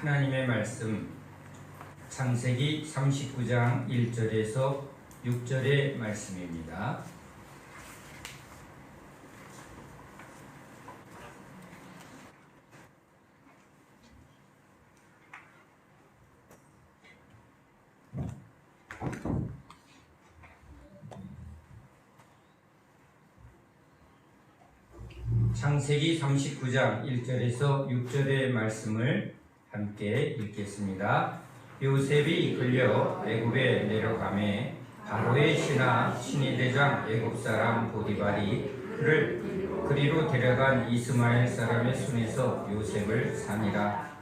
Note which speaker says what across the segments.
Speaker 1: 하나님의 말씀 창세기 39장 1절에서 6절의 말씀입니다. 창세기 39장 1절에서 6절의 말씀을 함께 읽겠습니다. 요셉이 이끌려 애굽에 내려가매 바로의 신하 신의대장 애굽사람 보디발이 그를 그리로 데려간 이스마엘 사람의 손에서 요셉을 산이라.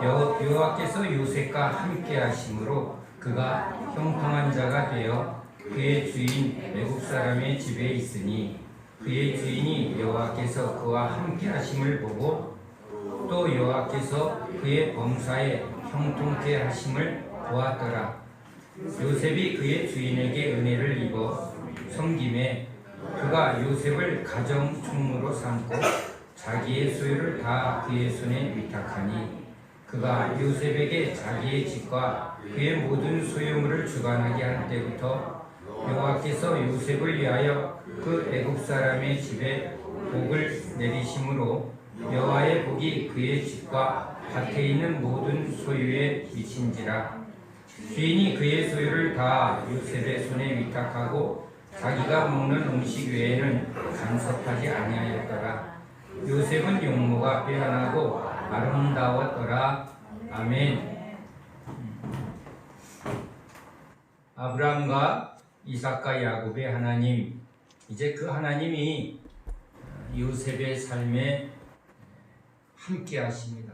Speaker 1: 여호와께서 요셉과 함께 하심으로 그가 형통한 자가 되어 그의 주인 애굽사람의 집에 있으니 그의 주인이 여호와께서 그와 함께 하심을 보고 또 여호와께서 그의 범사에 형통케 하심을 보았더라. 요셉이 그의 주인에게 은혜를 입어 섬김에 그가 요셉을 가정 총무로 삼고 자기의 소유를 다 그의 손에 위탁하니 그가 요셉에게 자기의 집과 그의 모든 소유물을 주관하게 할 때부터 여호와께서 요셉을 위하여 그 애굽 사람의 집에 복을 내리심으로 여호와의 복이 그의 집과 밭에 있는 모든 소유에 미친지라. 주인이 그의 소유를 다 요셉의 손에 위탁하고 자기가 먹는 음식 외에는 간섭하지 아니하였더라. 요셉은 용모가 빼어나고 아름다웠더라. 아멘. 아브라함과 이삭과 야곱의 하나님, 이제 그 하나님이 요셉의 삶에 함께 하십니다.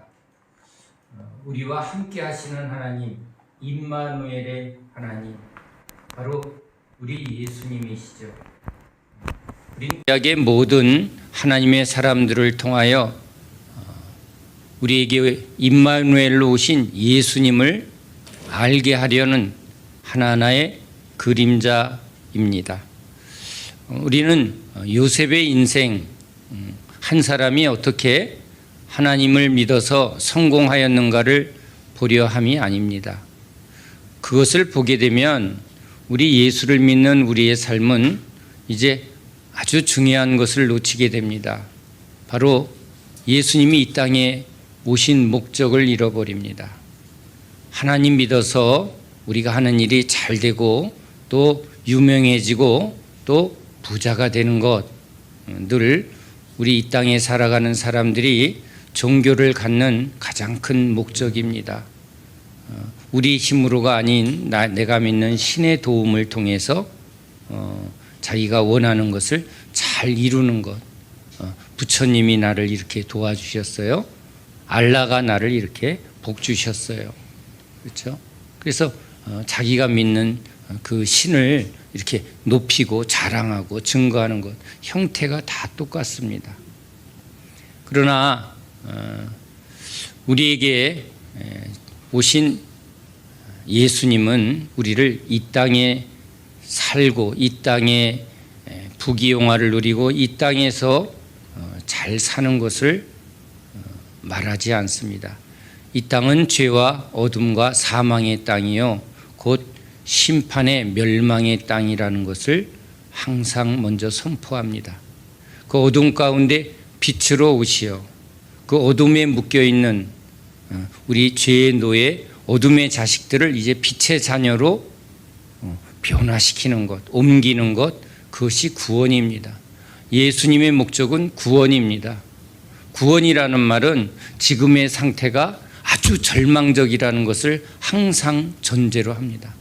Speaker 1: 우리와 함께 하시는 하나님, 임마누엘의 하나님, 바로 우리 예수님이시죠. 우리에게 모든 하나님의 사람들을 통하여 우리에게 임마누엘로 오신 예수님을 알게 하려는 하나하나의 그림자입니다. 우리는 요셉의 인생, 한 사람이 어떻게 하나님을 믿어서 성공하였는가를 보려 함이 아닙니다. 그것을 보게 되면 우리 예수를 믿는 우리의 삶은 이제 아주 중요한 것을 놓치게 됩니다. 바로 예수님이 이 땅에 오신 목적을 잃어버립니다. 하나님 믿어서 우리가 하는 일이 잘 되고 또 유명해지고 또 부자가 되는 것, 늘 우리 이 땅에 살아가는 사람들이 종교를 갖는 가장 큰 목적입니다. 우리 힘으로가 아닌 내가 믿는 신의 도움을 통해서 자기가 원하는 것을 잘 이루는 것. 부처님이 나를 이렇게 도와주셨어요. 알라가 나를 이렇게 복 주셨어요. 그렇죠? 그래서 자기가 믿는 그 신을 이렇게 높이고 자랑하고 증거하는 것, 형태가 다 똑같습니다. 그러나 우리에게 오신 예수님은 우리를 이 땅에 살고 이 땅에 부귀영화를 누리고 이 땅에서 잘 사는 것을 말하지 않습니다. 이 땅은 죄와 어둠과 사망의 땅이요 곧 심판의 멸망의 땅이라는 것을 항상 먼저 선포합니다. 그 어둠 가운데 빛으로 오시어 그 어둠에 묶여있는 우리 죄의 노예 어둠의 자식들을 이제 빛의 자녀로 변화시키는 것, 옮기는 것, 그것이 구원입니다. 예수님의 목적은 구원입니다. 구원이라는 말은 지금의 상태가 아주 절망적이라는 것을 항상 전제로 합니다.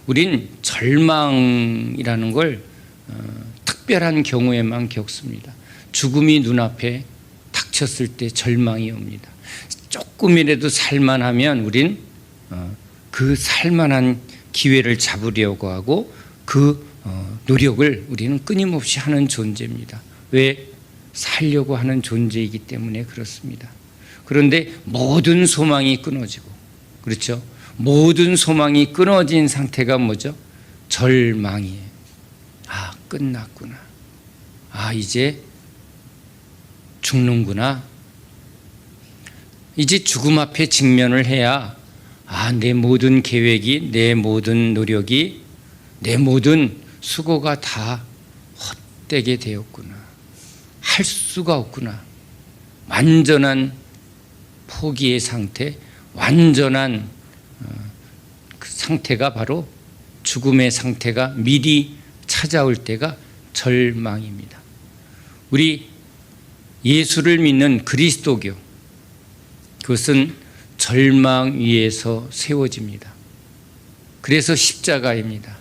Speaker 1: 우린 절망이라는 걸 특별한 경우에만 겪습니다. 죽음이 눈앞에 닥쳤을 때 절망이 옵니다. 조금이라도 살만하면 우린 그 살만한 기회를 잡으려고 하고 그 노력을 우리는 끊임없이 하는 존재입니다. 왜? 살려고 하는 존재이기 때문에 그렇습니다. 그런데 모든 소망이 끊어지고, 그렇죠? 모든 소망이 끊어진 상태가 뭐죠? 절망이에요. 아, 끝났구나. 아, 이제 죽는구나. 이제 죽음 앞에 직면을 해야 내 모든 계획이, 내 모든 노력이, 내 모든 수고가 다 헛되게 되었구나. 할 수가 없구나. 완전한 포기의 상태, 완전한 그 상태가 바로 죽음의 상태가 미리 찾아올 때가 절망입니다. 우리 예수를 믿는 그리스도교, 그것은 절망 위에서 세워집니다. 그래서 십자가입니다.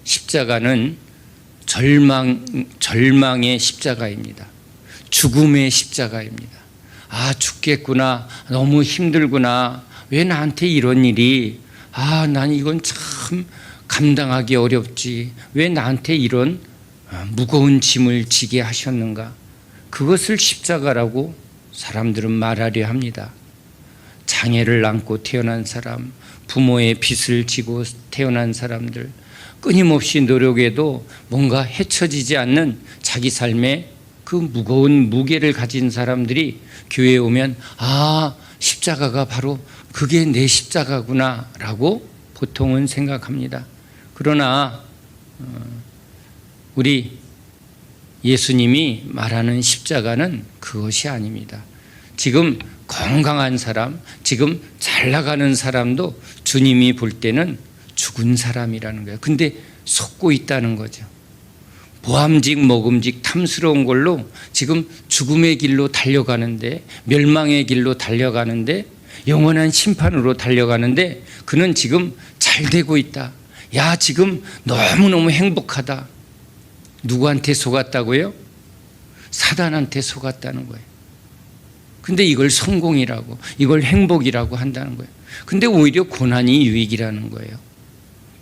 Speaker 1: 십자가는 절망의 십자가입니다. 죽음의 십자가입니다. 죽겠구나. 너무 힘들구나. 왜 나한테 이런 일이, 난 이건 참 감당하기 어렵지. 왜 나한테 이런 무거운 짐을 지게 하셨는가. 그것을 십자가라고 사람들은 말하려 합니다. 장애를 안고 태어난 사람, 부모의 빚을 지고 태어난 사람들, 끊임없이 노력해도 뭔가 헤쳐지지 않는 자기 삶에 그 무거운 무게를 가진 사람들이 교회에 오면 십자가가 바로 그게 내 십자가구나 라고 보통은 생각합니다. 그러나 우리 예수님이 말하는 십자가는 그것이 아닙니다. 지금 건강한 사람, 지금 잘 나가는 사람도 주님이 볼 때는 죽은 사람이라는 거예요. 근데 속고 있다는 거죠. 보암직 먹음직 탐스러운 걸로 지금 죽음의 길로 달려가는데, 멸망의 길로 달려가는데, 영원한 심판으로 달려가는데 그는 지금 잘 되고 있다. 지금 너무너무 행복하다. 누구한테 속았다고요? 사단한테 속았다는 거예요. 근데 이걸 성공이라고, 이걸 행복이라고 한다는 거예요. 근데 오히려 고난이 유익이라는 거예요.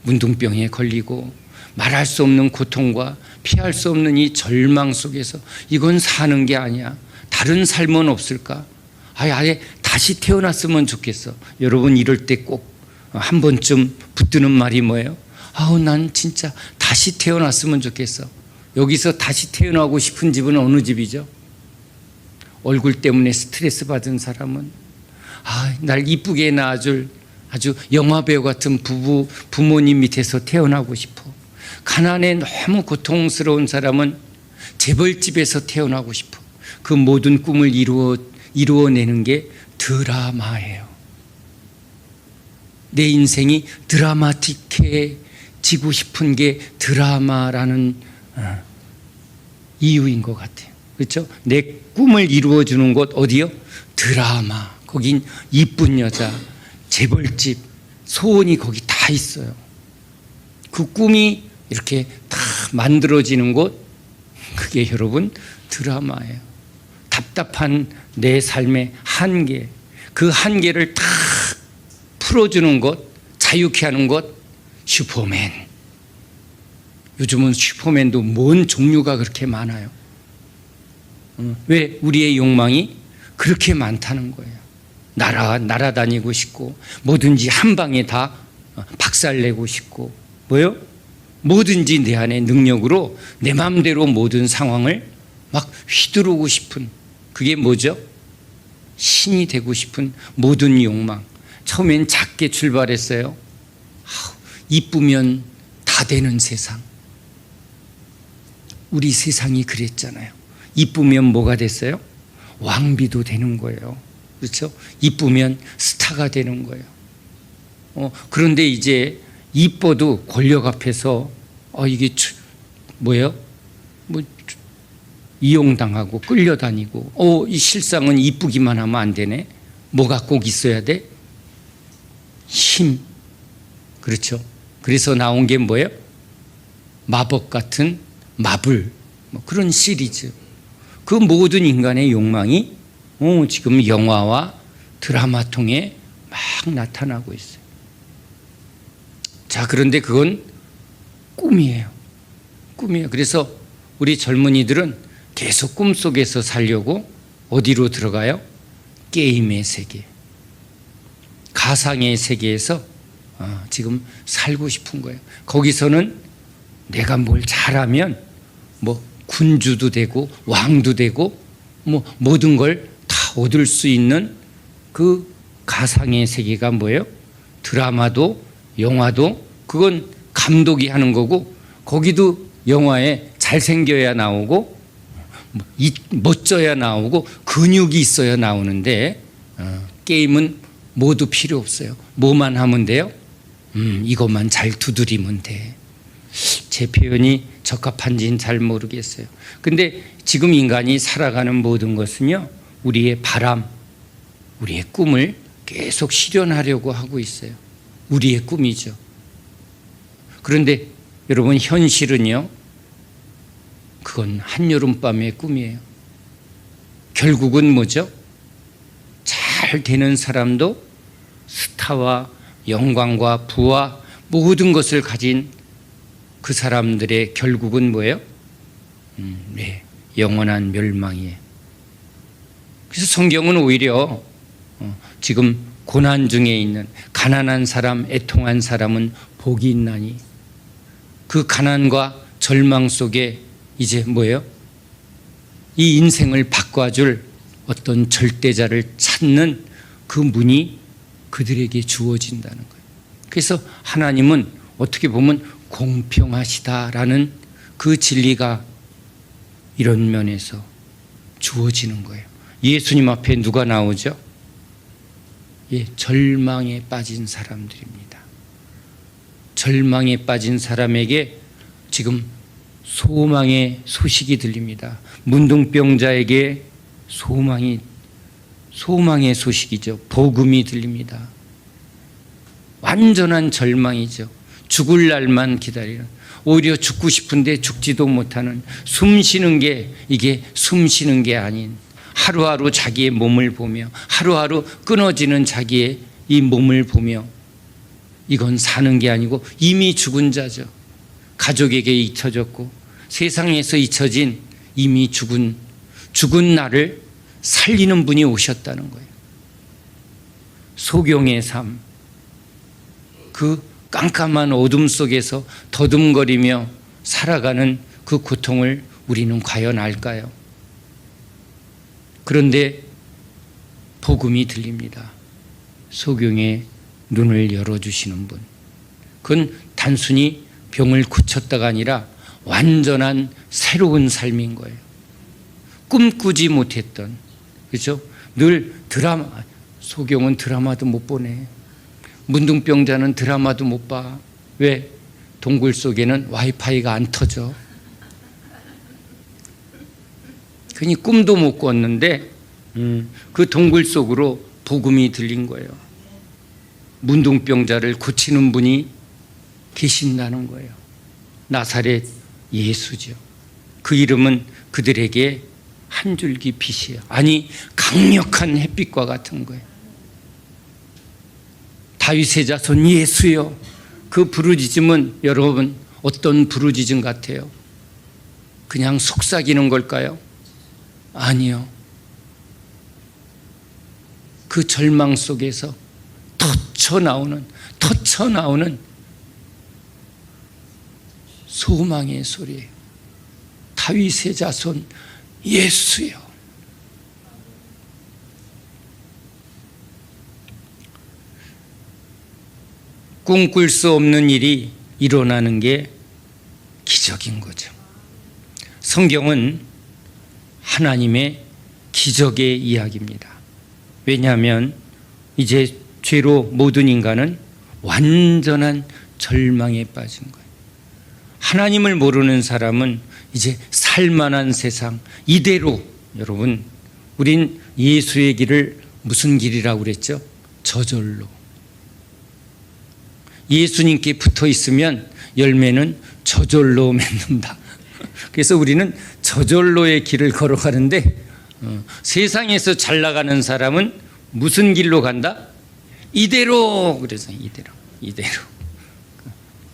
Speaker 1: 문둥병에 걸리고 말할 수 없는 고통과 피할 수 없는 이 절망 속에서 이건 사는 게 아니야. 다른 삶은 없을까? 아예 다시 태어났으면 좋겠어. 여러분 이럴 때 꼭 한 번쯤 붙드는 말이 뭐예요? 난 진짜 다시 태어났으면 좋겠어. 여기서 다시 태어나고 싶은 집은 어느 집이죠? 얼굴 때문에 스트레스 받은 사람은 날 이쁘게 낳아줄 아주 영화배우 같은 부모님 밑에서 태어나고 싶어. 가난에 너무 고통스러운 사람은 재벌집에서 태어나고 싶어. 그 모든 꿈을 이루어내는 게 드라마예요. 내 인생이 드라마틱해지고 싶은 게 드라마라는 이유인 것 같아요. 그렇죠? 내 꿈을 이루어주는 곳 어디요? 드라마. 거긴 이쁜 여자, 재벌집, 소원이 거기 다 있어요. 그 꿈이 이렇게 다 만들어지는 곳, 그게 여러분 드라마예요. 답답한 내 삶의 한계, 그 한계를 다 풀어주는 것, 자유케 하는 것, 슈퍼맨. 요즘은 슈퍼맨도 뭔 종류가 그렇게 많아요. 왜? 우리의 욕망이 그렇게 많다는 거예요. 날아다니고 싶고, 뭐든지 한 방에 다 박살내고 싶고, 뭐요? 뭐든지 내 안의 능력으로 내 마음대로 모든 상황을 막 휘두르고 싶은, 그게 뭐죠? 신이 되고 싶은 모든 욕망. 처음엔 작게 출발했어요. 이쁘면 다 되는 세상. 우리 세상이 그랬잖아요. 이쁘면 뭐가 됐어요? 왕비도 되는 거예요. 그렇죠? 이쁘면 스타가 되는 거예요. 그런데 이제 이뻐도 권력 앞에서 이게 뭐예요? 이용당하고 끌려다니고 이 실상은 이쁘기만 하면 안 되네. 뭐가 꼭 있어야 돼? 힘. 그렇죠? 그래서 나온 게 뭐예요? 마법 같은 마블, 그런 시리즈. 그 모든 인간의 욕망이 지금 영화와 드라마 통해 막 나타나고 있어요. 자, 그런데 그건 꿈이에요. 꿈이에요. 그래서 우리 젊은이들은 계속 꿈속에서 살려고 어디로 들어가요? 게임의 세계, 가상의 세계에서 지금 살고 싶은 거예요. 거기서는 내가 뭘 잘하면 군주도 되고 왕도 되고 모든 걸 다 얻을 수 있는 그 가상의 세계가 뭐예요? 드라마도 영화도 그건 감독이 하는 거고, 거기도 영화에 잘생겨야 나오고 멋져야 나오고 근육이 있어야 나오는데, 게임은 모두 필요 없어요. 뭐만 하면 돼요? 이것만 잘 두드리면 돼. 제 표현이 적합한지는 잘 모르겠어요. 근데 지금 인간이 살아가는 모든 것은요, 우리의 바람, 우리의 꿈을 계속 실현하려고 하고 있어요. 우리의 꿈이죠. 그런데 여러분, 현실은요, 그건 한여름밤의 꿈이에요. 결국은 뭐죠? 잘 되는 사람도 스타와 영광과 부와 모든 것을 가진 그 사람들의 결국은 뭐예요? 네, 영원한 멸망이에요. 그래서 성경은 오히려 지금 고난 중에 있는 가난한 사람, 애통한 사람은 복이 있나니, 그 가난과 절망 속에 이제 뭐예요? 이 인생을 바꿔줄 어떤 절대자를 찾는 그 문이 그들에게 주어진다는 거예요. 그래서 하나님은 어떻게 보면 공평하시다라는 그 진리가 이런 면에서 주어지는 거예요. 예수님 앞에 누가 나오죠? 예, 절망에 빠진 사람들입니다. 절망에 빠진 사람에게 지금 소망의 소식이 들립니다. 문둥병자에게 소망의 소식이죠. 복음이 들립니다. 완전한 절망이죠. 죽을 날만 기다리는, 오히려 죽고 싶은데 죽지도 못하는, 숨 쉬는 게 이게 숨 쉬는 게 아닌, 하루하루 자기의 몸을 보며 하루하루 끊어지는 자기의 이 몸을 보며, 이건 사는 게 아니고 이미 죽은 자죠. 가족에게 잊혀졌고 세상에서 잊혀진 이미 죽은 나를 살리는 분이 오셨다는 거예요. 소경의 삶, 그 깜깜한 어둠 속에서 더듬거리며 살아가는 그 고통을 우리는 과연 알까요? 그런데 복음이 들립니다. 소경의 눈을 열어주시는 분. 그건 단순히 병을 고쳤다가 아니라 완전한 새로운 삶인 거예요. 꿈꾸지 못했던, 그렇죠? 늘 드라마, 소경은 드라마도 못 보네. 문둥병자는 드라마도 못 봐. 왜? 동굴 속에는 와이파이가 안 터져. 그니 꿈도 못 꿨는데 그 동굴 속으로 복음이 들린 거예요. 문둥병자를 고치는 분이 계신다는 거예요. 나사렛 예수죠. 그 이름은 그들에게 한 줄기 빛이에요. 아니, 강력한 햇빛과 같은 거예요. 다윗의 자손 예수요. 그 부르짖음은 여러분 어떤 부르짖음 같아요? 그냥 속삭이는 걸까요? 아니요. 그 절망 속에서 터쳐 나오는 소망의 소리예요. 다윗의 자손 예수요. 꿈꿀 수 없는 일이 일어나는 게 기적인 거죠. 성경은 하나님의 기적의 이야기입니다. 왜냐하면 이제 죄로 모든 인간은 완전한 절망에 빠진 거예요. 하나님을 모르는 사람은 이제 살만한 세상, 이대로, 여러분, 우린 예수의 길을 무슨 길이라고 그랬죠? 저절로. 예수님께 붙어 있으면 열매는 저절로 맺는다. 그래서 우리는 저절로의 길을 걸어가는데, 세상에서 잘 나가는 사람은 무슨 길로 간다? 이대로. 그래서 이대로.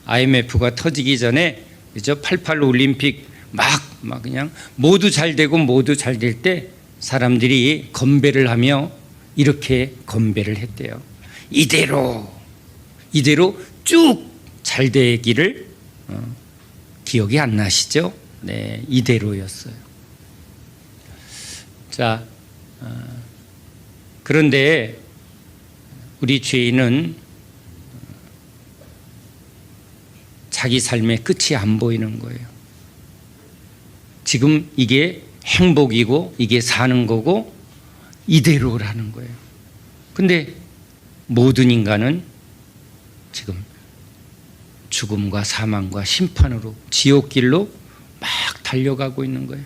Speaker 1: IMF가 터지기 전에, 그죠? 88 올림픽 막 그냥 모두 잘 되고 모두 잘 될 때 사람들이 건배를 하며 이렇게 건배를 했대요. 이대로 쭉 잘 되기를, 기억이 안 나시죠? 네, 이대로였어요. 자, 그런데 우리 죄인은 자기 삶의 끝이 안 보이는 거예요. 지금 이게 행복이고 이게 사는 거고 이대로라는 거예요. 근데 모든 인간은 지금 죽음과 사망과 심판으로 지옥길로 막 달려가고 있는 거예요.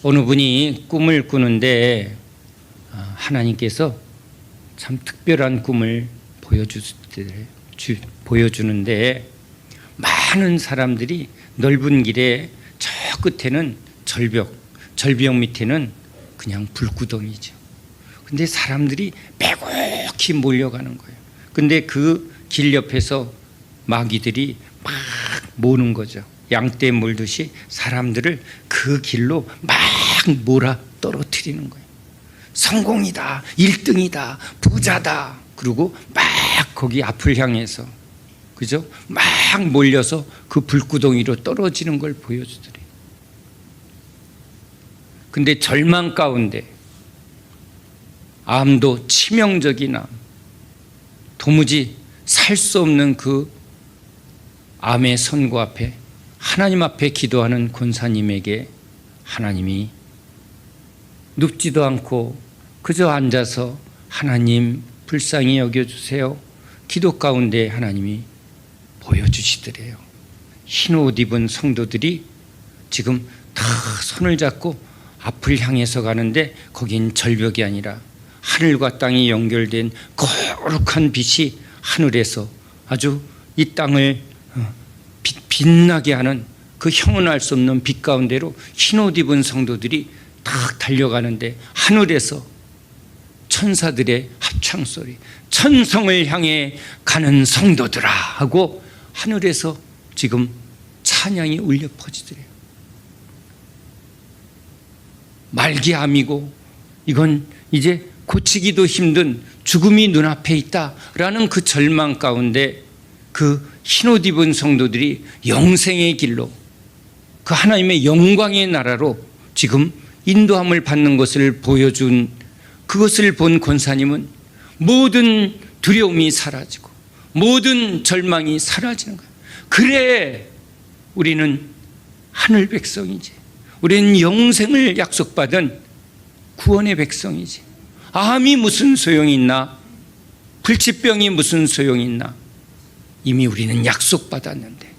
Speaker 1: 어느 분이 꿈을 꾸는데 하나님께서 참 특별한 꿈을 보여주는데 많은 사람들이 넓은 길에 저 끝에는 절벽 밑에는 그냥 불구덩이죠. 근데 사람들이 빼곡히 몰려가는 거예요. 근데 그 길 옆에서 마귀들이 막 모는 거죠. 양떼 몰듯이 사람들을 그 길로 막 몰아 떨어뜨리는 거예요. 성공이다, 1등이다, 부자다. 그리고 막 거기 앞을 향해서, 그죠? 막 몰려서 그 불구덩이로 떨어지는 걸 보여주더래요. 근데 절망 가운데 암도 치명적인 암, 도무지 살 수 없는 그 암의 선고 앞에 하나님 앞에 기도하는 권사님에게 하나님이 눕지도 않고 그저 앉아서 하나님 불쌍히 여겨주세요. 기도 가운데 하나님이 보여주시더래요. 흰 옷 입은 성도들이 지금 다 손을 잡고 앞을 향해서 가는데 거긴 절벽이 아니라 하늘과 땅이 연결된 거룩한 빛이 하늘에서 아주 이 땅을 빛나게 하는 그 형언할 수 없는 빛 가운데로 흰 옷 입은 성도들이 딱 달려가는데 하늘에서 천사들의 합창소리, 천성을 향해 가는 성도들아 하고 하늘에서 지금 찬양이 울려 퍼지더래요. 말기암이고 이건 이제 고치기도 힘든 죽음이 눈앞에 있다라는 그 절망 가운데 그 흰옷 입은 성도들이 영생의 길로 그 하나님의 영광의 나라로 지금 인도함을 받는 것을 보여준 그것을 본 권사님은 모든 두려움이 사라지고 모든 절망이 사라지는 거예요. 그래 우리는 하늘 백성이지. 우리는 영생을 약속받은 구원의 백성이지. 암이 무슨 소용이 있나? 불치병이 무슨 소용이 있나? 이미 우리는 약속받았는데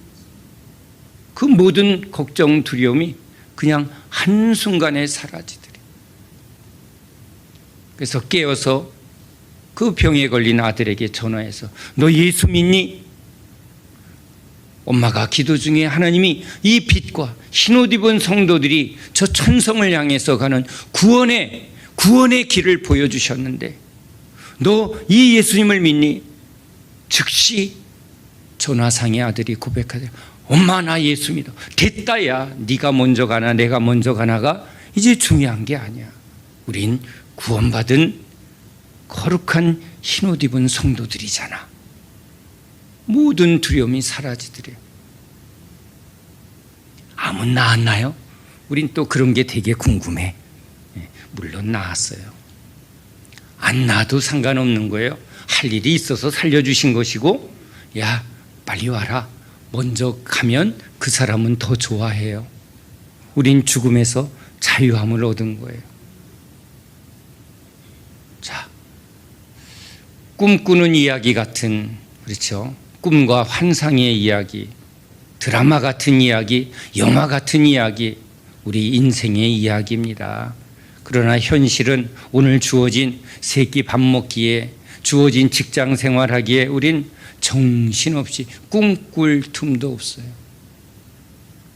Speaker 1: 그 모든 걱정 두려움이 그냥 한순간에 사라지더래. 그래서 깨어서 그 병에 걸린 아들에게 전화해서 너 예수 믿니? 엄마가 기도 중에 하나님이 이 빛과 흰옷 입은 성도들이 저 천성을 향해서 가는 구원의 길을 보여주셨는데 너 이 예수님을 믿니? 즉시 전화상의 아들이 고백하되 엄마 나 예수 믿어. 됐다 야 네가 먼저 가나 내가 먼저 가나가 이제 중요한 게 아니야. 우린 구원받은 거룩한 흰옷 입은 성도들이잖아. 모든 두려움이 사라지더래요. 암은 나았나요? 우린 또 그런 게 되게 궁금해. 물론 나았어요. 안 나아도 상관없는 거예요. 할 일이 있어서 살려주신 것이고 야 빨리 와라. 먼저 가면 그 사람은 더 좋아해요. 우린 죽음에서 자유함을 얻은 거예요. 자, 꿈꾸는 이야기 같은, 그렇죠? 꿈과 환상의 이야기, 드라마 같은 이야기, 영화 같은 이야기, 우리 인생의 이야기입니다. 그러나 현실은 오늘 주어진 세끼 밥 먹기에, 주어진 직장 생활하기에 우린 정신없이 꿈꿀 틈도 없어요.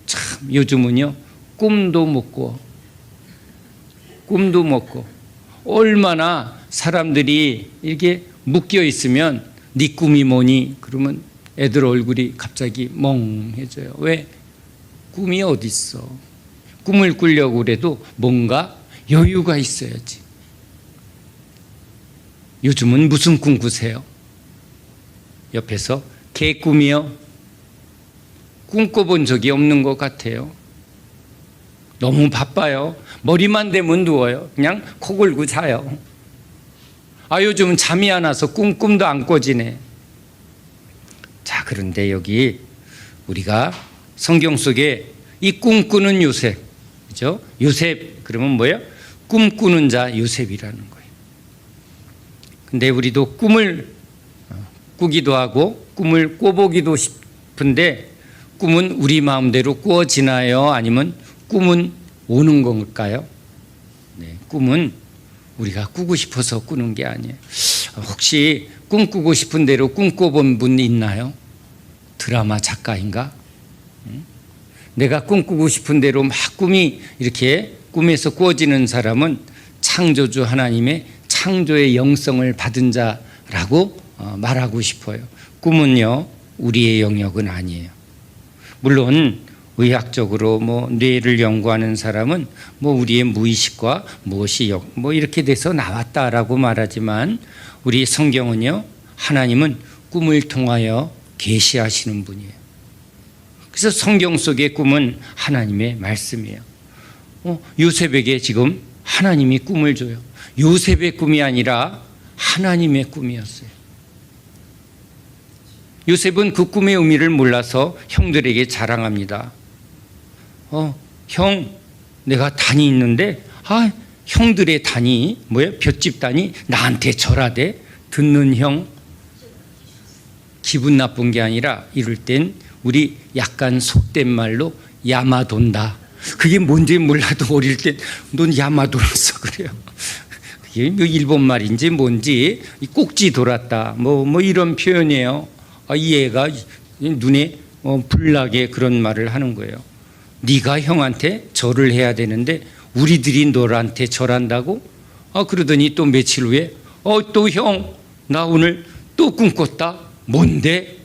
Speaker 1: 참 요즘은요 꿈도 못 먹고 얼마나 사람들이 이렇게 묶여 있으면 네 꿈이 뭐니? 그러면 애들 얼굴이 갑자기 멍해져요. 왜? 꿈이 어디 있어? 꿈을 꾸려고 그래도 뭔가 여유가 있어야지. 요즘은 무슨 꿈 꾸세요? 옆에서 개꿈이요? 꿈꿔본 적이 없는 것 같아요. 너무 바빠요. 머리만 대면 누워요. 그냥 코 골고 자요. 요즘은 잠이 안 와서 꿈도 안 꿔지네. 자, 그런데 여기 우리가 성경 속에 이 꿈꾸는 요셉, 그죠? 요셉 그러면 뭐예요? 꿈꾸는 자 요셉이라는 거예요. 근데 우리도 꿈을 꾸기도 하고 꿈을 꿔보기도 싶은데 꿈은 우리 마음대로 꾸어지나요? 아니면 꿈은 오는 걸까요? 네, 꿈은 우리가 꾸고 싶어서 꾸는 게 아니에요. 혹시 꿈꾸고 싶은 대로 꿈꿔본 분 있나요? 드라마 작가인가? 내가 꿈꾸고 싶은 대로 막 꿈이 이렇게 꿈에서 꾸어지는 사람은 창조주 하나님의 창조의 영성을 받은 자라고 말하고 싶어요. 꿈은요, 우리의 영역은 아니에요. 물론 의학적으로 뇌를 연구하는 사람은 우리의 무의식과 무엇이 이렇게 돼서 나왔다라고 말하지만 우리 성경은요, 하나님은 꿈을 통하여 계시하시는 분이에요. 그래서 성경 속의 꿈은 하나님의 말씀이에요. 요셉에게 지금 하나님이 꿈을 줘요. 요셉의 꿈이 아니라 하나님의 꿈이었어요. 요셉은 그 꿈의 의미를 몰라서 형들에게 자랑합니다. 형, 내가 단이 있는데 형들의 단이 뭐예요? 볏짚 단이 나한테 절하대. 듣는 형 기분 나쁜 게 아니라 이럴 땐 우리 약간 속된 말로 야마돈다. 그게 뭔지 몰라도 어릴 때 넌 야마돌았어 그래요. 그게 일본 말인지 뭔지 꼭지 돌았다. 이런 표현이에요. 이 애가 눈에 불나게 그런 말을 하는 거예요. 네가 형한테 절을 해야 되는데 우리들이 너한테 절한다고? 그러더니 또 며칠 후에 또 형, 나 오늘 또 꿈꿨다. 뭔데?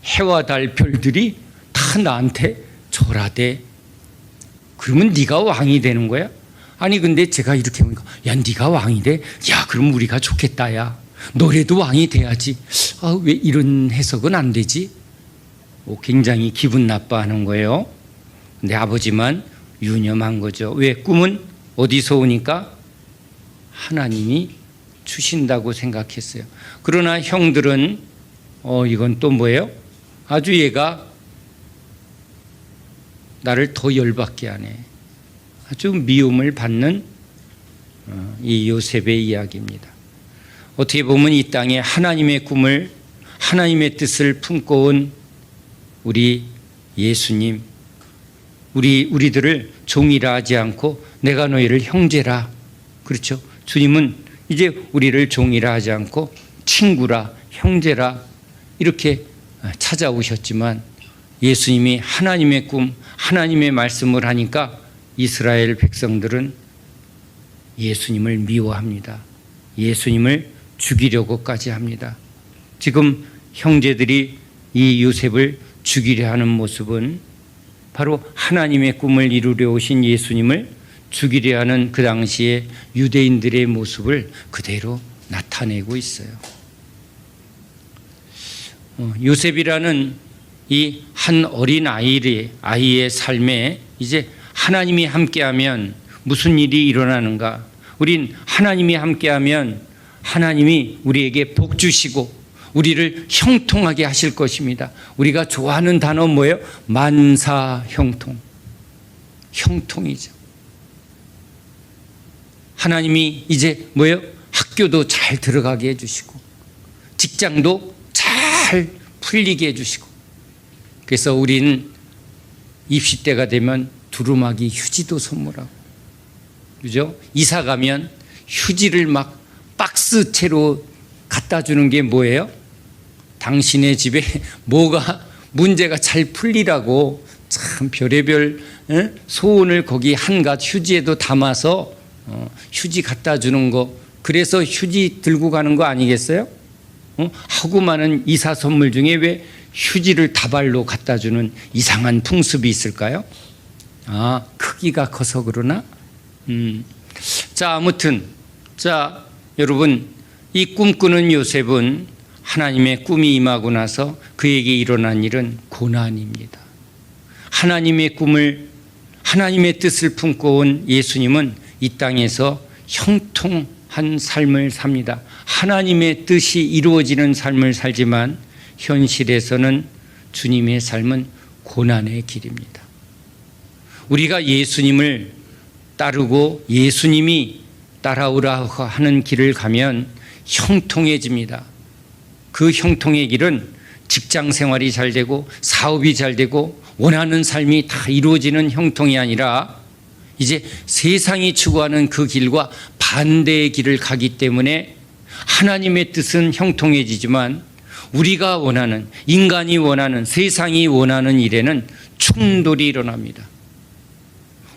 Speaker 1: 해와 달 별들이 다 나한테 절하대. 그러면 네가 왕이 되는 거야? 아니 근데 제가 이렇게 하니까 야, 네가 왕이 돼? 야, 그럼 우리가 좋겠다. 야, 너래도 왕이 돼야지. 왜 이런 해석은 안 되지? 굉장히 기분 나빠하는 거예요. 근데 아버지만 유념한 거죠. 왜? 꿈은 어디서 오니까? 하나님이 주신다고 생각했어요. 그러나 형들은 이건 또 뭐예요? 아주 얘가 나를 더 열받게 하네. 아주 미움을 받는 이 요셉의 이야기입니다. 어떻게 보면 이 땅에 하나님의 꿈을, 하나님의 뜻을 품고 온 우리 예수님, 우리들을 종이라 하지 않고 내가 너희를 형제라. 그렇죠? 주님은 이제 우리를 종이라 하지 않고 친구라, 형제라 이렇게 찾아오셨지만 예수님이 하나님의 꿈, 하나님의 말씀을 하니까 이스라엘 백성들은 예수님을 미워합니다. 예수님을 죽이려고까지 합니다. 지금 형제들이 이 요셉을 죽이려 하는 모습은 바로 하나님의 꿈을 이루려 오신 예수님을 죽이려 하는 그 당시의 유대인들의 모습을 그대로 나타내고 있어요. 요셉이라는 이 한 어린 아이의 삶에 이제 하나님이 함께하면 무슨 일이 일어나는가? 우린 하나님이 함께하면 하나님이 우리에게 복 주시고 우리를 형통하게 하실 것입니다. 우리가 좋아하는 단어 뭐예요? 만사형통. 형통이죠. 하나님이 이제 뭐예요? 학교도 잘 들어가게 해주시고 직장도 잘 풀리게 해주시고 그래서 우린 입시 때가 되면 두루마기 휴지도 선물하고 그죠? 이사 가면 휴지를 막 박스채로 갖다 주는 게 뭐예요? 당신의 집에 뭐가 문제가 잘 풀리라고 참 별의별 소원을 거기 한갓 휴지에도 담아서 휴지 갖다 주는 거. 그래서 휴지 들고 가는 거 아니겠어요? 하고 많은 이사 선물 중에 왜 휴지를 다발로 갖다 주는 이상한 풍습이 있을까요? 크기가 커서 그러나? 자, 아무튼 여러분 이 꿈꾸는 요셉은 하나님의 꿈이 임하고 나서 그에게 일어난 일은 고난입니다. 하나님의 꿈을, 하나님의 뜻을 품고 온 예수님은 이 땅에서 형통하게 삶을 삽니다. 하나님의 뜻이 이루어지는 삶을 살지만 현실에서는 주님의 삶은 고난의 길입니다. 우리가 예수님을 따르고 예수님이 따라오라 하는 길을 가면 형통해집니다. 그 형통의 길은 직장 생활이 잘 되고 사업이 잘 되고 원하는 삶이 다 이루어지는 형통이 아니라 이제 세상이 추구하는 그 길과 반대의 길을 가기 때문에 하나님의 뜻은 형통해지지만 우리가 원하는, 인간이 원하는, 세상이 원하는 일에는 충돌이 일어납니다.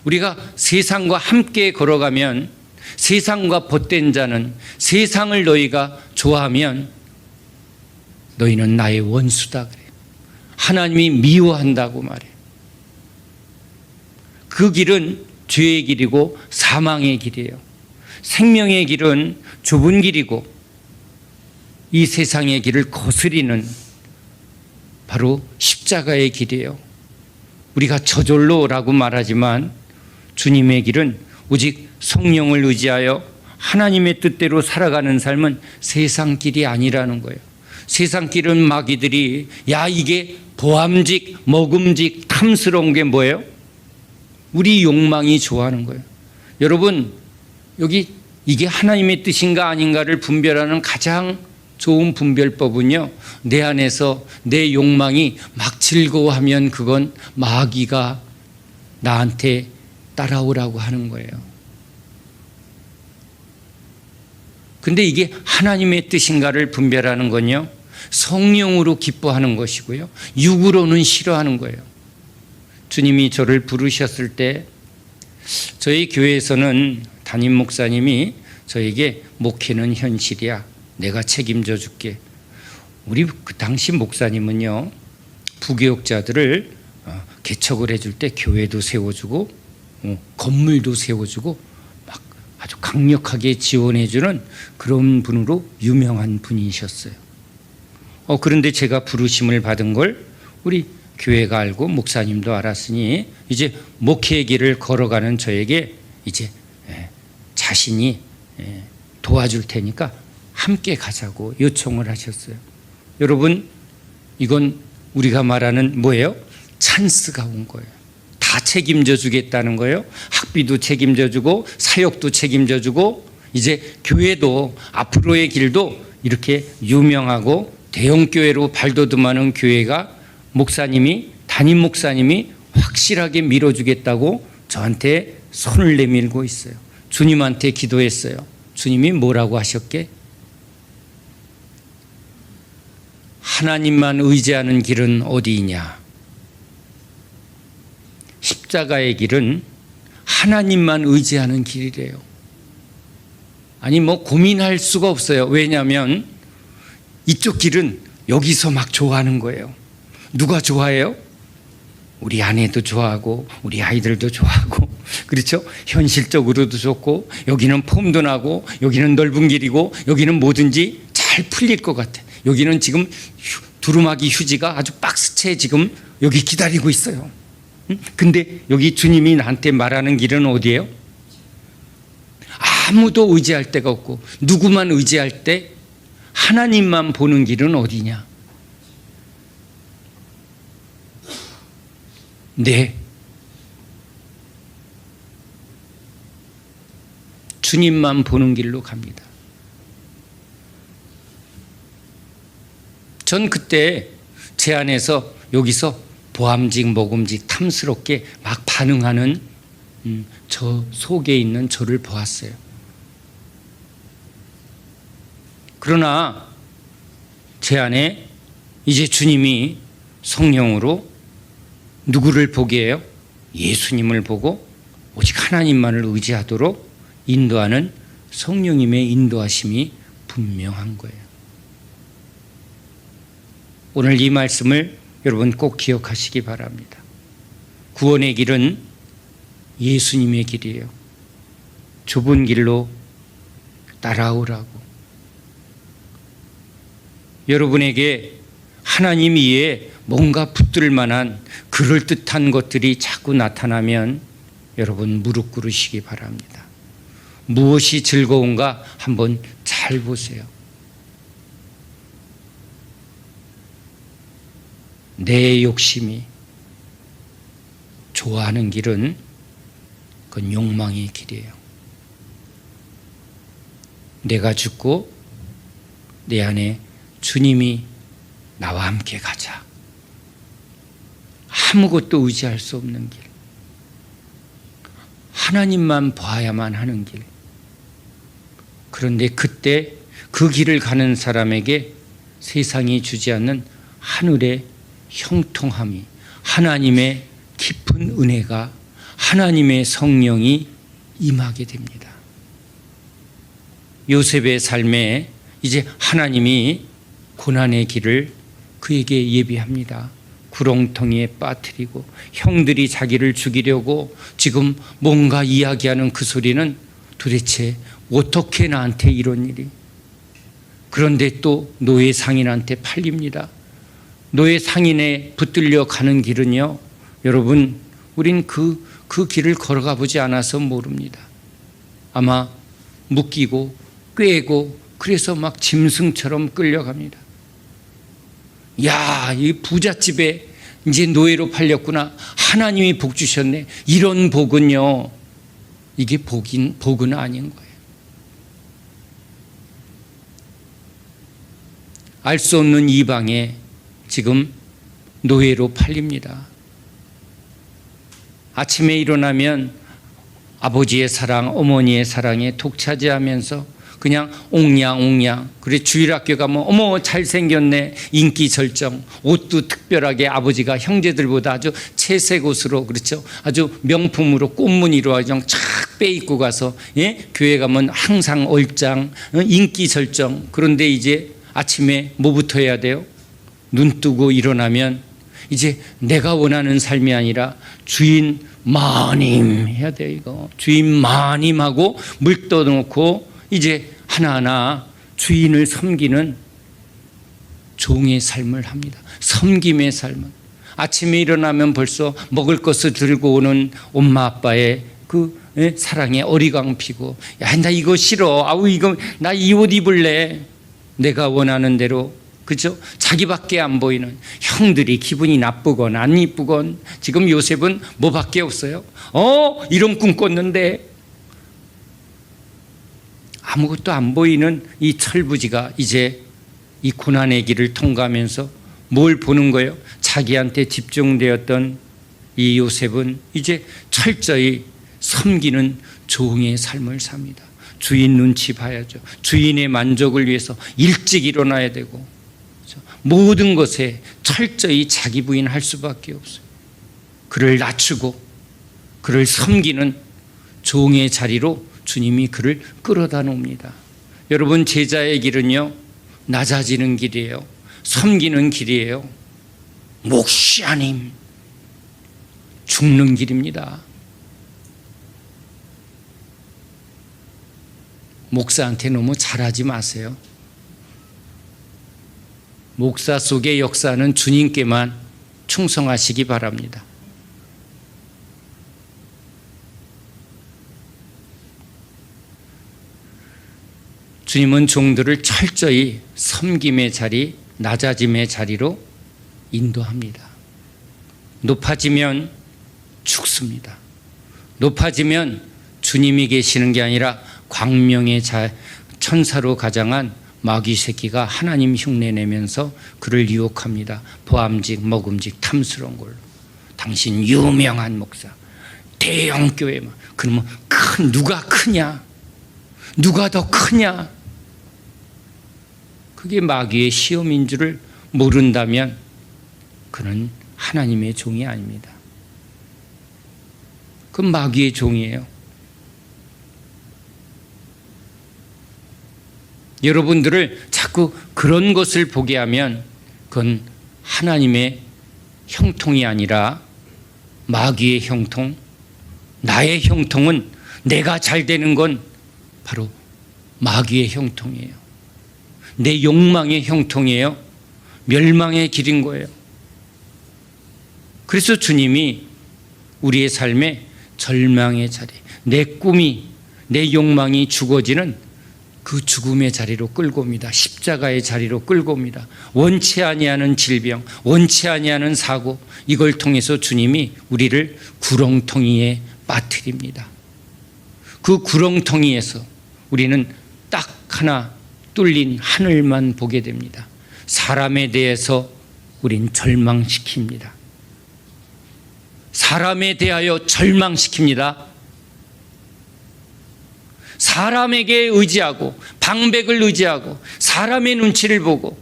Speaker 1: 우리가 세상과 함께 걸어가면 세상과 벗된 자는 세상을 너희가 좋아하면 너희는 나의 원수다 그래요. 하나님이 미워한다고 말해요. 그 길은 죄의 길이고 사망의 길이에요. 생명의 길은 좁은 길이고 이 세상의 길을 거스리는 바로 십자가의 길이에요. 우리가 저절로라고 말하지만 주님의 길은 오직 성령을 의지하여 하나님의 뜻대로 살아가는 삶은 세상 길이 아니라는 거예요. 세상 길은 마귀들이 야 이게 보암직, 먹음직, 탐스러운 게 뭐예요? 우리 욕망이 좋아하는 거예요. 여러분 여기 이게 하나님의 뜻인가 아닌가를 분별하는 가장 좋은 분별법은요, 내 안에서 내 욕망이 막 즐거워하면 그건 마귀가 나한테 따라오라고 하는 거예요. 근데 이게 하나님의 뜻인가를 분별하는 건요, 성령으로 기뻐하는 것이고요, 육으로는 싫어하는 거예요. 주님이 저를 부르셨을 때 저희 교회에서는 담임 목사님이 저에게 목회는 현실이야, 내가 책임져 줄게. 우리 그 당시 목사님은요, 부교육자들을 개척을 해줄 때 교회도 세워주고 건물도 세워주고 막 아주 강력하게 지원해주는 그런 분으로 유명한 분이셨어요. 그런데 제가 부르심을 받은 걸 우리 교회가 알고 목사님도 알았으니 이제 목회의 길을 걸어가는 저에게 이제 자신이 도와줄 테니까 함께 가자고 요청을 하셨어요. 여러분 이건 우리가 말하는 뭐예요? 찬스가 온 거예요. 다 책임져 주겠다는 거예요. 학비도 책임져 주고 사역도 책임져 주고 이제 교회도 앞으로의 길도 이렇게 유명하고 대형교회로 발돋움하는 교회가 목사님이 담임 목사님이 확실하게 밀어주겠다고 저한테 손을 내밀고 있어요. 주님한테 기도했어요. 주님이 뭐라고 하셨게? 하나님만 의지하는 길은 어디이냐? 십자가의 길은 하나님만 의지하는 길이래요. 아니 뭐 고민할 수가 없어요. 왜냐하면 이쪽 길은 여기서 막 좋아하는 거예요. 누가 좋아해요? 우리 아내도 좋아하고 우리 아이들도 좋아하고 그렇죠? 현실적으로도 좋고 여기는 폼도 나고 여기는 넓은 길이고 여기는 뭐든지 잘 풀릴 것 같아. 여기는 지금 두루마기 휴지가 아주 박스채 지금 여기 기다리고 있어요. 근데 여기 주님이 나한테 말하는 길은 어디예요? 아무도 의지할 데가 없고 누구만 의지할 때 하나님만 보는 길은 어디냐? 네. 주님만 보는 길로 갑니다. 전 그때 제 안에서 여기서 보암직 먹음직 탐스럽게 막 반응하는 저 속에 있는 저를 보았어요. 그러나 제 안에 이제 주님이 성령으로 누구를 보게 해요? 예수님을 보고 오직 하나님만을 의지하도록 인도하는 성령님의 인도하심이 분명한 거예요. 오늘 이 말씀을 여러분 꼭 기억하시기 바랍니다. 구원의 길은 예수님의 길이에요. 좁은 길로 따라오라고. 여러분에게 하나님 위에 뭔가 붙들 만한 그럴듯한 것들이 자꾸 나타나면 여러분 무릎 꿇으시기 바랍니다. 무엇이 즐거운가 한번 잘 보세요. 내 욕심이 좋아하는 길은 그건 욕망의 길이에요. 내가 죽고 내 안에 주님이 나와 함께 가자. 아무것도 의지할 수 없는 길. 하나님만 봐야만 하는 길. 그런데 그때 그 길을 가는 사람에게 세상이 주지 않는 하늘의 형통함이, 하나님의 깊은 은혜가, 하나님의 성령이 임하게 됩니다. 요셉의 삶에 이제 하나님이 고난의 길을 그에게 예비합니다. 구렁텅이에 빠뜨리고 형들이 자기를 죽이려고 지금 뭔가 이야기하는 그 소리는 도대체 어떻게 나한테 이런 일이. 그런데 또 노예 상인한테 팔립니다. 노예 상인에 붙들려 가는 길은요, 여러분, 우린 그 길을 걸어가 보지 않아서 모릅니다. 아마 묶이고 꿰고 그래서 막 짐승처럼 끌려갑니다. 야, 이 부잣집에 이제 노예로 팔렸구나. 하나님이 복 주셨네. 이런 복은요, 이게 복은 아닌 거예요. 알 수 없는 이방에 지금 노예로 팔립니다. 아침에 일어나면 아버지의 사랑, 어머니의 사랑에 독차지하면서 그냥 옹냥옹냥. 그래 주일학교 가면 어머 잘생겼네. 인기 절정. 옷도 특별하게 아버지가 형제들보다 아주 채색 옷으로, 그렇죠, 아주 명품으로 꽃무늬로 그냥 쫙 빼입고 가서, 예? 교회 가면 항상 얼짱, 인기 절정. 그런데 이제 아침에 뭐부터 해야 돼요? 눈 뜨고 일어나면 이제 내가 원하는 삶이 아니라 주인 마님 해야 돼요. 이거 주인 마님하고 물 떠놓고 이제 하나하나 주인을 섬기는 종의 삶을 합니다. 섬김의 삶은 아침에 일어나면 벌써 먹을 것을 들고 오는 엄마 아빠의 그 사랑에 어리광 피고, 야, 나 이거 싫어. 아우, 이거 나 이 옷 입을래. 내가 원하는 대로, 그죠? 자기밖에 안 보이는 형들이 기분이 나쁘건 안 이쁘건 지금 요셉은 뭐밖에 없어요. 이런 꿈 꿨는데 아무것도 안 보이는 이 철부지가 이제 이 고난의 길을 통과하면서 뭘 보는 거예요? 자기한테 집중되었던 이 요셉은 이제 철저히 섬기는 종의 삶을 삽니다. 주인 눈치 봐야죠. 주인의 만족을 위해서 일찍 일어나야 되고, 모든 것에 철저히 자기 부인할 수밖에 없어요. 그를 낮추고 그를 섬기는 종의 자리로 주님이 그를 끌어다 놓습니다. 여러분, 제자의 길은요, 낮아지는 길이에요. 섬기는 길이에요. 몫이 아님 죽는 길입니다. 목사한테 너무 잘하지 마세요. 목사 속의 역사는 주님께만 충성하시기 바랍니다. 주님은 종들을 철저히 섬김의 자리, 낮아짐의 자리로 인도합니다. 높아지면 죽습니다. 높아지면 주님이 계시는 게 아니라 광명의 천사로 가장한 마귀 새끼가 하나님 흉내내면서 그를 유혹합니다. 보암직, 먹음직, 탐스러운 걸로. 당신 유명한 목사, 대형 교회만. 그러면 누가 크냐? 누가 더 크냐? 그게 마귀의 시험인 줄을 모른다면 그는 하나님의 종이 아닙니다. 그건 마귀의 종이에요. 여러분들을 자꾸 그런 것을 보게 하면 그건 하나님의 형통이 아니라 마귀의 형통. 나의 형통은, 내가 잘 되는 건 바로 마귀의 형통이에요. 내 욕망의 형통이에요. 멸망의 길인 거예요. 그래서 주님이 우리의 삶에 절망의 자리, 내 꿈이 내 욕망이 죽어지는 그 죽음의 자리로 끌고 옵니다. 십자가의 자리로 끌고 옵니다. 원치 아니하는 질병, 원치 아니하는 사고, 이걸 통해서 주님이 우리를 구렁텅이에 빠뜨립니다. 그 구렁텅이에서 우리는 딱 하나 뚫린 하늘만 보게 됩니다. 사람에 대해서 우린 절망시킵니다. 사람에 대하여 절망시킵니다. 사람에게 의지하고 방백을 의지하고 사람의 눈치를 보고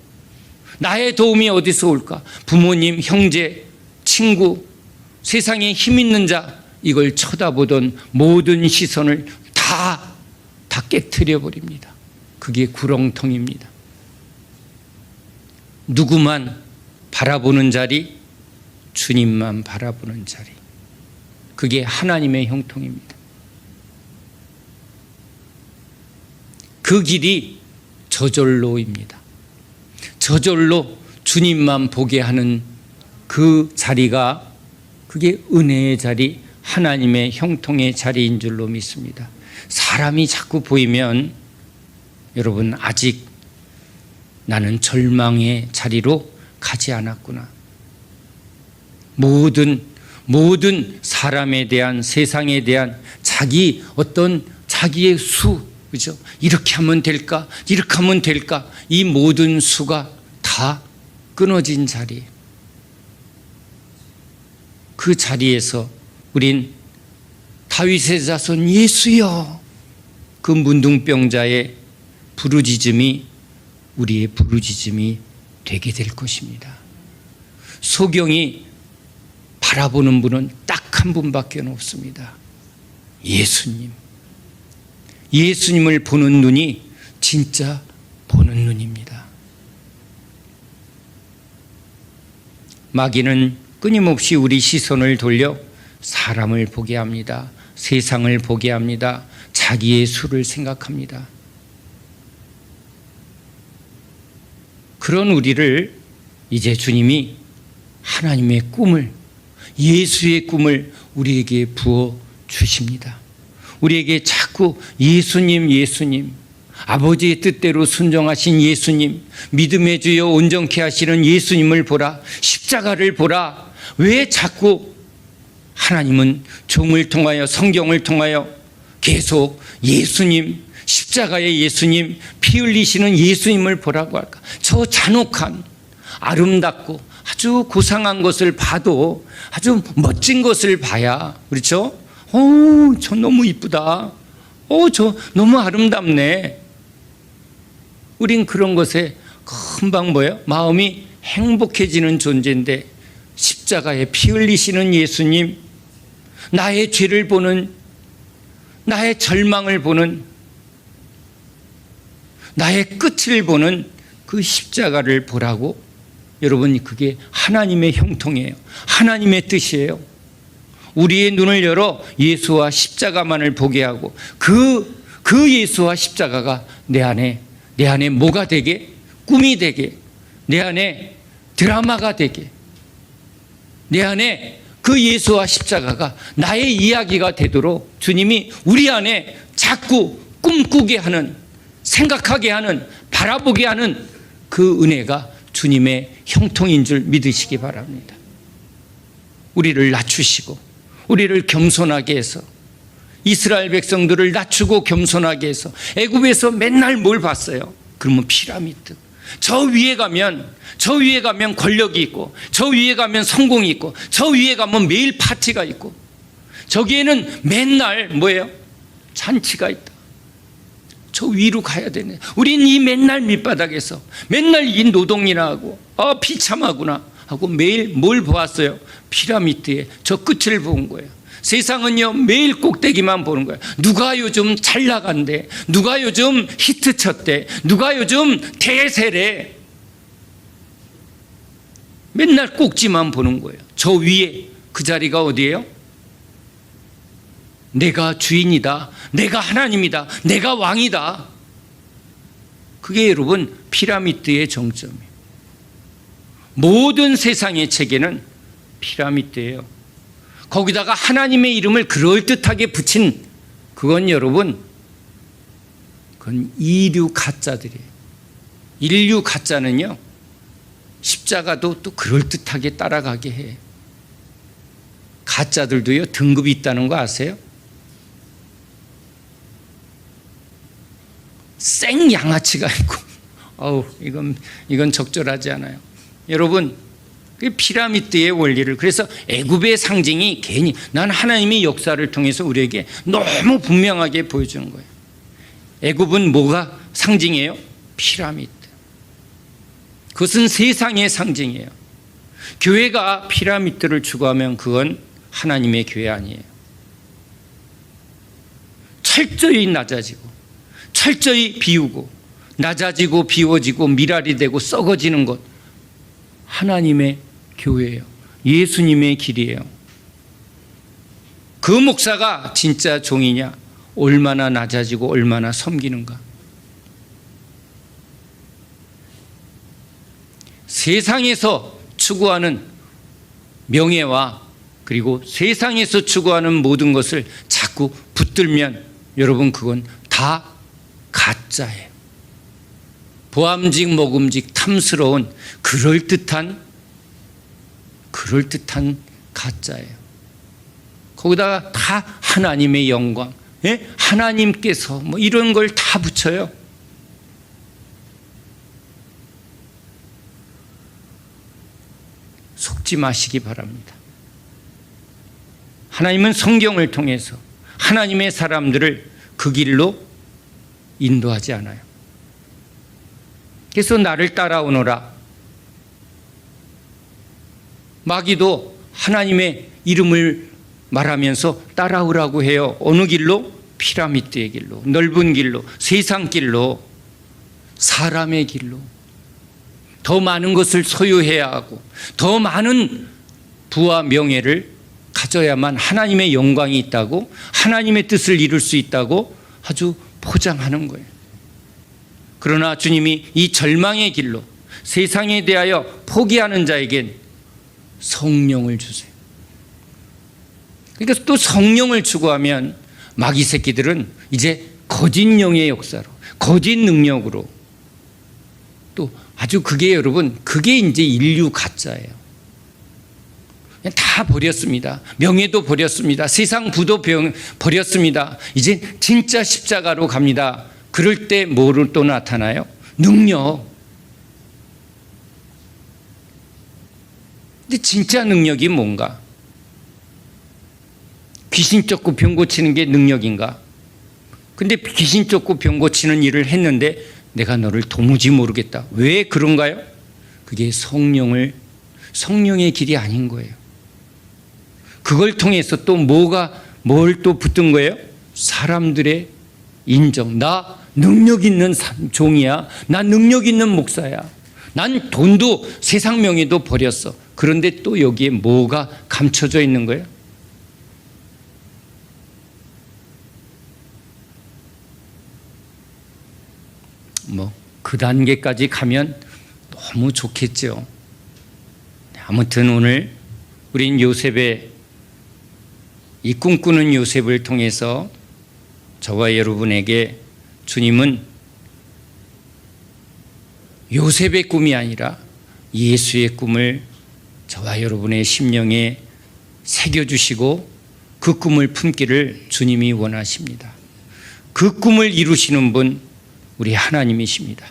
Speaker 1: 나의 도움이 어디서 올까? 부모님, 형제, 친구, 세상에 힘 있는 자, 이걸 쳐다보던 모든 시선을 다 깨트려 버립니다. 그게 구렁텅이입니다. 누구만 바라보는 자리, 주님만 바라보는 자리, 그게 하나님의 형통입니다. 그 길이 저절로입니다. 저절로 주님만 보게 하는 그 자리가, 그게 은혜의 자리, 하나님의 형통의 자리인 줄로 믿습니다. 사람이 자꾸 보이면 여러분, 아직 나는 절망의 자리로 가지 않았구나. 모든 사람에 대한, 세상에 대한 자기의 수, 그죠? 이렇게 하면 될까? 이렇게 하면 될까? 이 모든 수가 다 끊어진 자리. 그 자리에서 우린 다윗의 자손 예수여, 그 문둥병자의 부르짖음이 우리의 부르짖음이 되게 될 것입니다. 소경이 바라보는 분은 딱 한 분밖에 없습니다. 예수님. 예수님을 보는 눈이 진짜 보는 눈입니다. 마귀는 끊임없이 우리 시선을 돌려 사람을 보게 합니다. 세상을 보게 합니다. 자기의 수를 생각합니다. 그런 우리를 이제 주님이 하나님의 꿈을, 예수의 꿈을 우리에게 부어 주십니다. 우리에게 자꾸 예수님, 예수님, 아버지의 뜻대로 순종하신 예수님, 믿음의 주여 온전케 하시는 예수님을 보라, 십자가를 보라. 왜 자꾸 하나님은 종을 통하여, 성경을 통하여 계속 예수님, 십자가의 예수님, 피 흘리시는 예수님을 보라고 할까? 저 잔혹한, 아름답고 아주 고상한 것을 봐도 아주 멋진 것을 봐야, 그렇죠? 저 너무 이쁘다. 저 너무 아름답네. 우린 그런 것에 금방 마음이 행복해지는 존재인데, 십자가에 피 흘리시는 예수님, 나의 죄를 보는, 나의 절망을 보는, 나의 끝을 보는 그 십자가를 보라고. 여러분, 그게 하나님의 형통이에요. 하나님의 뜻이에요. 우리의 눈을 열어 예수와 십자가만을 보게 하고, 그 예수와 십자가가 내 안에 뭐가 되게, 꿈이 되게, 내 안에 드라마가 되게, 내 안에 그 예수와 십자가가 나의 이야기가 되도록 주님이 우리 안에 자꾸 꿈꾸게 하는, 생각하게 하는, 바라보게 하는 그 은혜가 주님의 형통인 줄 믿으시기 바랍니다. 우리를 낮추시고 우리를 겸손하게 해서, 이스라엘 백성들을 낮추고 겸손하게 해서, 애굽에서 맨날 뭘 봤어요? 그러면 피라미드. 저 위에 가면 권력이 있고, 저 위에 가면 성공이 있고, 저 위에 가면 매일 파티가 있고, 저기에는 맨날 잔치가 있다. 저 위로 가야 되네. 우린 이 맨날 밑바닥에서 맨날 이 노동이나 하고, 비참하구나 하고 매일 뭘 보았어요? 피라미드의 저 끝을 본 거예요. 세상은요, 매일 꼭대기만 보는 거예요. 누가 요즘 잘 나간대, 누가 요즘 히트 쳤대, 누가 요즘 대세래. 맨날 꼭지만 보는 거예요. 저 위에 그 자리가 어디예요? 내가 주인이다, 내가 하나님이다, 내가 왕이다. 그게 여러분 피라미드의 정점이에요. 모든 세상의 체계는 피라미드예요. 거기다가 하나님의 이름을 그럴듯하게 붙인, 그건 여러분 그건 이류 가짜들이에요. 인류 가짜는요, 십자가도 또 그럴듯하게 따라가게 해. 가짜들도요, 등급이 있다는 거 아세요? 생 양아치가 있고, 이건 적절하지 않아요. 여러분, 피라미드의 원리를, 그래서 애굽의 상징이 괜히, 난 하나님의 역사를 통해서 우리에게 너무 분명하게 보여주는 거예요. 애굽은 뭐가 상징이에요? 피라미드. 그것은 세상의 상징이에요. 교회가 피라미드를 추구하면 그건 하나님의 교회 아니에요. 철저히 낮아지고, 철저히 비우고, 낮아지고 비워지고 미랄이 되고 썩어지는 것, 하나님의 교회예요. 예수님의 길이에요. 그 목사가 진짜 종이냐? 얼마나 낮아지고 얼마나 섬기는가? 세상에서 추구하는 명예와 그리고 세상에서 추구하는 모든 것을 자꾸 붙들면 여러분, 그건 다 가짜예요. 보암직 먹음직 탐스러운 그럴듯한 가짜예요. 거기다가 다 하나님의 영광, 하나님께서 뭐 이런 걸 다 붙여요. 속지 마시기 바랍니다. 하나님은 성경을 통해서 하나님의 사람들을 그 길로 인도하지 않아요. 그래서 나를 따라오너라. 마귀도 하나님의 이름을 말하면서 따라오라고 해요. 어느 길로? 피라미드의 길로, 넓은 길로, 세상 길로, 사람의 길로. 더 많은 것을 소유해야 하고 더 많은 부와 명예를 가져야만 하나님의 영광이 있다고, 하나님의 뜻을 이룰 수 있다고 아주 포장하는 거예요. 그러나 주님이 이 절망의 길로 세상에 대하여 포기하는 자에겐 성령을 주세요. 그러니까 또 성령을 추구하면 마귀 새끼들은 이제 거짓 영의 역사로, 거짓 능력으로, 또 아주 그게 여러분, 그게 이제 인류 가짜예요. 다 버렸습니다. 명예도 버렸습니다. 세상 부도 버렸습니다. 이제 진짜 십자가로 갑니다. 그럴 때 뭐로 또 나타나요? 능력. 근데 진짜 능력이 뭔가? 귀신 쫓고 병 고치는 게 능력인가? 근데 귀신 쫓고 병 고치는 일을 했는데 내가 너를 도무지 모르겠다. 왜 그런가요? 그게 성령의 길이 아닌 거예요. 그걸 통해서 또 뭘 또 붙든 거예요? 사람들의 인정. 나 능력 있는 종이야. 나 능력 있는 목사야. 난 돈도 세상 명예도 버렸어. 그런데 또 여기에 뭐가 감춰져 있는 거예요? 그 단계까지 가면 너무 좋겠죠. 아무튼 오늘 우린 요셉의, 이 꿈꾸는 요셉을 통해서 저와 여러분에게 주님은 요셉의 꿈이 아니라 예수의 꿈을 저와 여러분의 심령에 새겨주시고 그 꿈을 품기를 주님이 원하십니다. 그 꿈을 이루시는 분, 우리 하나님이십니다.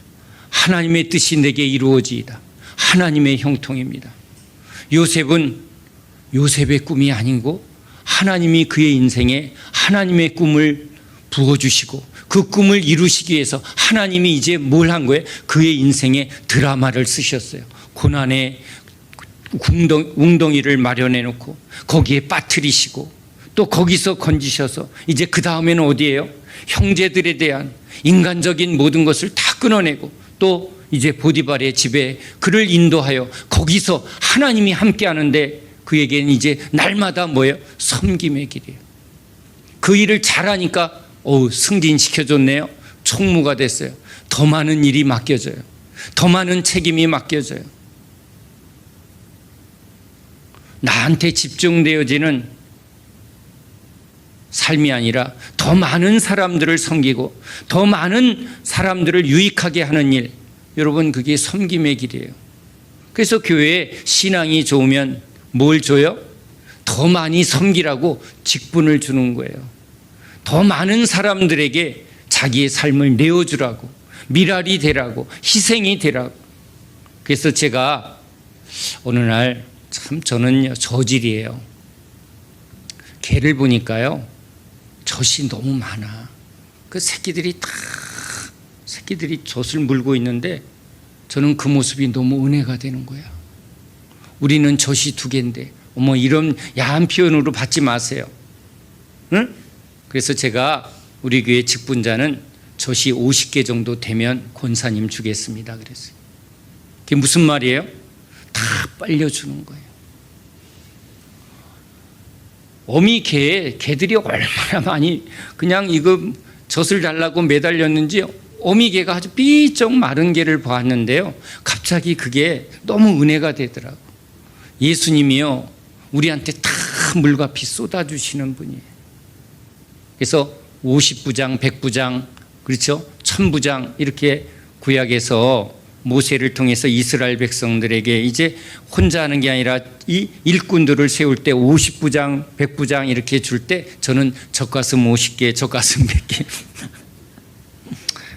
Speaker 1: 하나님의 뜻이 내게 이루어지이다. 하나님의 형통입니다. 요셉은 요셉의 꿈이 아니고 하나님이 그의 인생에 하나님의 꿈을 부어주시고 그 꿈을 이루시기 위해서 하나님이 이제 뭘 한 거예요? 그의 인생에 드라마를 쓰셨어요. 고난의 웅덩이를 마련해 놓고 거기에 빠뜨리시고 또 거기서 건지셔서 이제 그 다음에는 어디예요? 형제들에 대한 인간적인 모든 것을 다 끊어내고 또 이제 보디발의 집에 그를 인도하여 거기서 하나님이 함께 하는데 그에게는 이제 날마다 뭐예요? 섬김의 길이에요. 그 일을 잘하니까 승진시켜줬네요. 총무가 됐어요. 더 많은 일이 맡겨져요. 더 많은 책임이 맡겨져요. 나한테 집중되어지는 삶이 아니라 더 많은 사람들을 섬기고 더 많은 사람들을 유익하게 하는 일, 여러분 그게 섬김의 길이에요. 그래서 교회에 신앙이 좋으면 뭘 줘요? 더 많이 섬기라고 직분을 주는 거예요. 더 많은 사람들에게 자기의 삶을 내어주라고, 미랄이 되라고, 희생이 되라고. 그래서 제가 어느 날 참 저는요 저질이에요. 개를 보니까요 젖이 너무 많아. 그 새끼들이 젖을 물고 있는데 저는 그 모습이 너무 은혜가 되는 거야. 우리는 젖이 2개인데 어머 이런 야한 표현으로 받지 마세요. 응? 그래서 제가 우리 교회 직분자는 젖이 50개 정도 되면 권사님 주겠습니다 그랬어요. 그게 무슨 말이에요? 다 빨려주는 거예요. 어미 개들이 얼마나 많이 그냥 이거 젖을 달라고 매달렸는지 어미 개가 아주 삐쩍 마른 개를 보았는데요. 갑자기 그게 너무 은혜가 되더라고. 예수님이요 우리한테 다 물과 피 쏟아주시는 분이에요. 그래서 50부장, 100부장, 그렇죠? 1000부장 이렇게 구약에서 모세를 통해서 이스라엘 백성들에게 이제 혼자 하는 게 아니라 이 일꾼들을 세울 때 50부장, 100부장 이렇게 줄 때 저는 젖가슴 50개, 젖가슴 100개.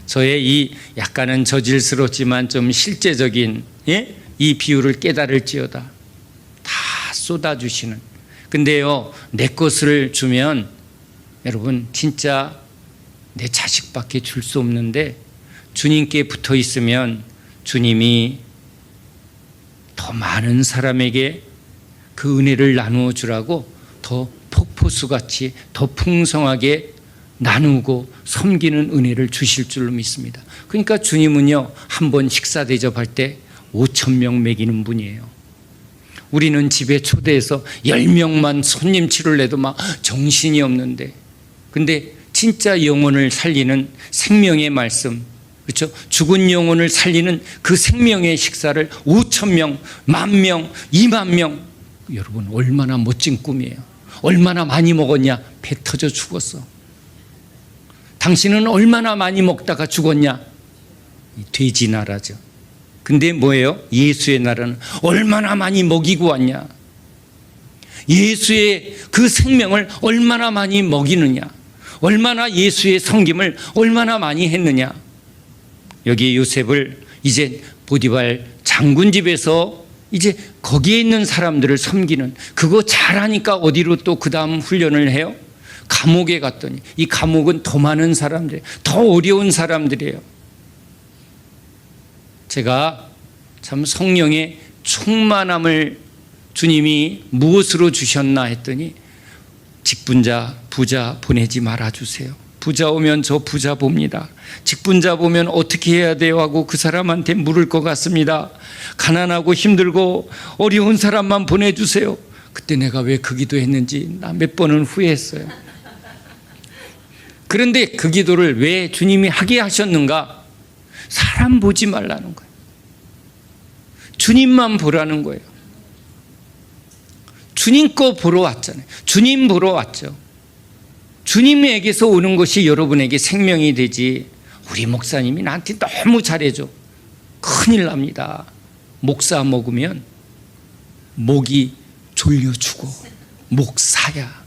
Speaker 1: 저의 이 약간은 저질스럽지만 좀 실제적인 이 비유를 깨달을지어다. 다 쏟아주시는. 근데요, 내 것을 주면 여러분 진짜 내 자식밖에 줄 수 없는데 주님께 붙어 있으면 주님이 더 많은 사람에게 그 은혜를 나누어 주라고 더 폭포수같이 더 풍성하게 나누고 섬기는 은혜를 주실 줄로 믿습니다. 그러니까 주님은요 한 번 식사 대접할 때 5,000명 먹이는 분이에요. 우리는 집에 초대해서 10명만 손님 치료를 해도 막 정신이 없는데, 근데 진짜 영혼을 살리는 생명의 말씀, 그렇죠? 죽은 영혼을 살리는 그 생명의 식사를 5,000명, 10,000명, 20,000명. 여러분 얼마나 멋진 꿈이에요. 얼마나 많이 먹었냐? 배 터져 죽었어. 당신은 얼마나 많이 먹다가 죽었냐? 돼지 나라죠. 근데 뭐예요? 예수의 나라는 얼마나 많이 먹이고 왔냐? 예수의 그 생명을 얼마나 많이 먹이느냐? 얼마나 예수의 섬김을 얼마나 많이 했느냐? 여기 요셉을 이제 보디발 장군 집에서 이제 거기에 있는 사람들을 섬기는, 그거 잘하니까 어디로 또 그 다음 훈련을 해요? 감옥에 갔더니 이 감옥은 더 많은 사람들, 더 어려운 사람들이에요. 제가 참 성령의 충만함을 주님이 무엇으로 주셨나 했더니 직분자, 부자 보내지 말아주세요. 부자 오면 저 부자 봅니다. 직분자 보면 어떻게 해야 돼요 하고 그 사람한테 물을 것 같습니다. 가난하고 힘들고 어려운 사람만 보내주세요. 그때 내가 왜 그 기도했는지 나 몇 번은 후회했어요. 그런데 그 기도를 왜 주님이 하게 하셨는가? 사람 보지 말라는 거예요. 주님만 보라는 거예요. 주님 거 보러 왔잖아요. 주님 보러 왔죠. 주님에게서 오는 것이 여러분에게 생명이 되지, 우리 목사님이 나한테 너무 잘해줘, 큰일 납니다. 목사 먹으면 목이 졸려 죽어. 목사야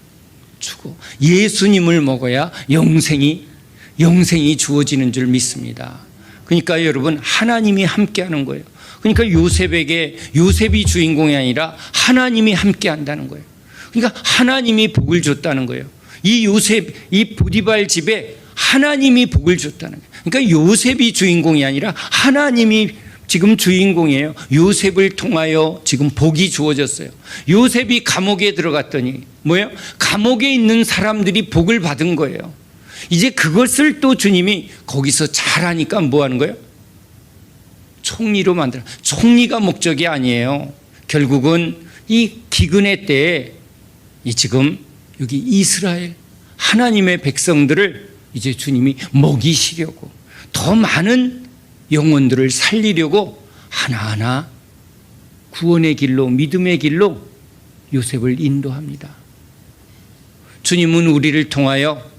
Speaker 1: 죽어. 예수님을 먹어야 영생이 주어지는 줄 믿습니다. 그러니까 여러분 하나님이 함께하는 거예요. 그러니까 요셉이 주인공이 아니라 하나님이 함께한다는 거예요. 그러니까 하나님이 복을 줬다는 거예요. 이 요셉, 이 보디발 집에 하나님이 복을 줬다는 거예요. 그러니까 요셉이 주인공이 아니라 하나님이 지금 주인공이에요. 요셉을 통하여 지금 복이 주어졌어요. 요셉이 감옥에 들어갔더니 뭐예요? 감옥에 있는 사람들이 복을 받은 거예요. 이제 그것을 또 주님이 거기서 잘하니까 뭐 하는 거예요? 총리로 만들어. 총리가 목적이 아니에요. 결국은 이 기근의 때에 이 지금 여기 이스라엘 하나님의 백성들을 이제 주님이 먹이시려고, 더 많은 영혼들을 살리려고 하나하나 구원의 길로, 믿음의 길로 요셉을 인도합니다. 주님은 우리를 통하여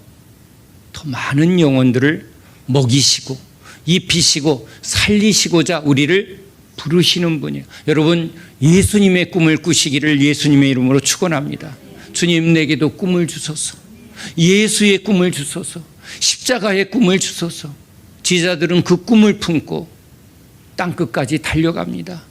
Speaker 1: 더 많은 영혼들을 먹이시고 입히시고 살리시고자 우리를 부르시는 분이에요. 여러분, 예수님의 꿈을 꾸시기를 예수님의 이름으로 축원합니다. 주님, 내게도 꿈을 주소서. 예수의 꿈을 주소서. 십자가의 꿈을 주소서. 제자들은 그 꿈을 품고 땅끝까지 달려갑니다.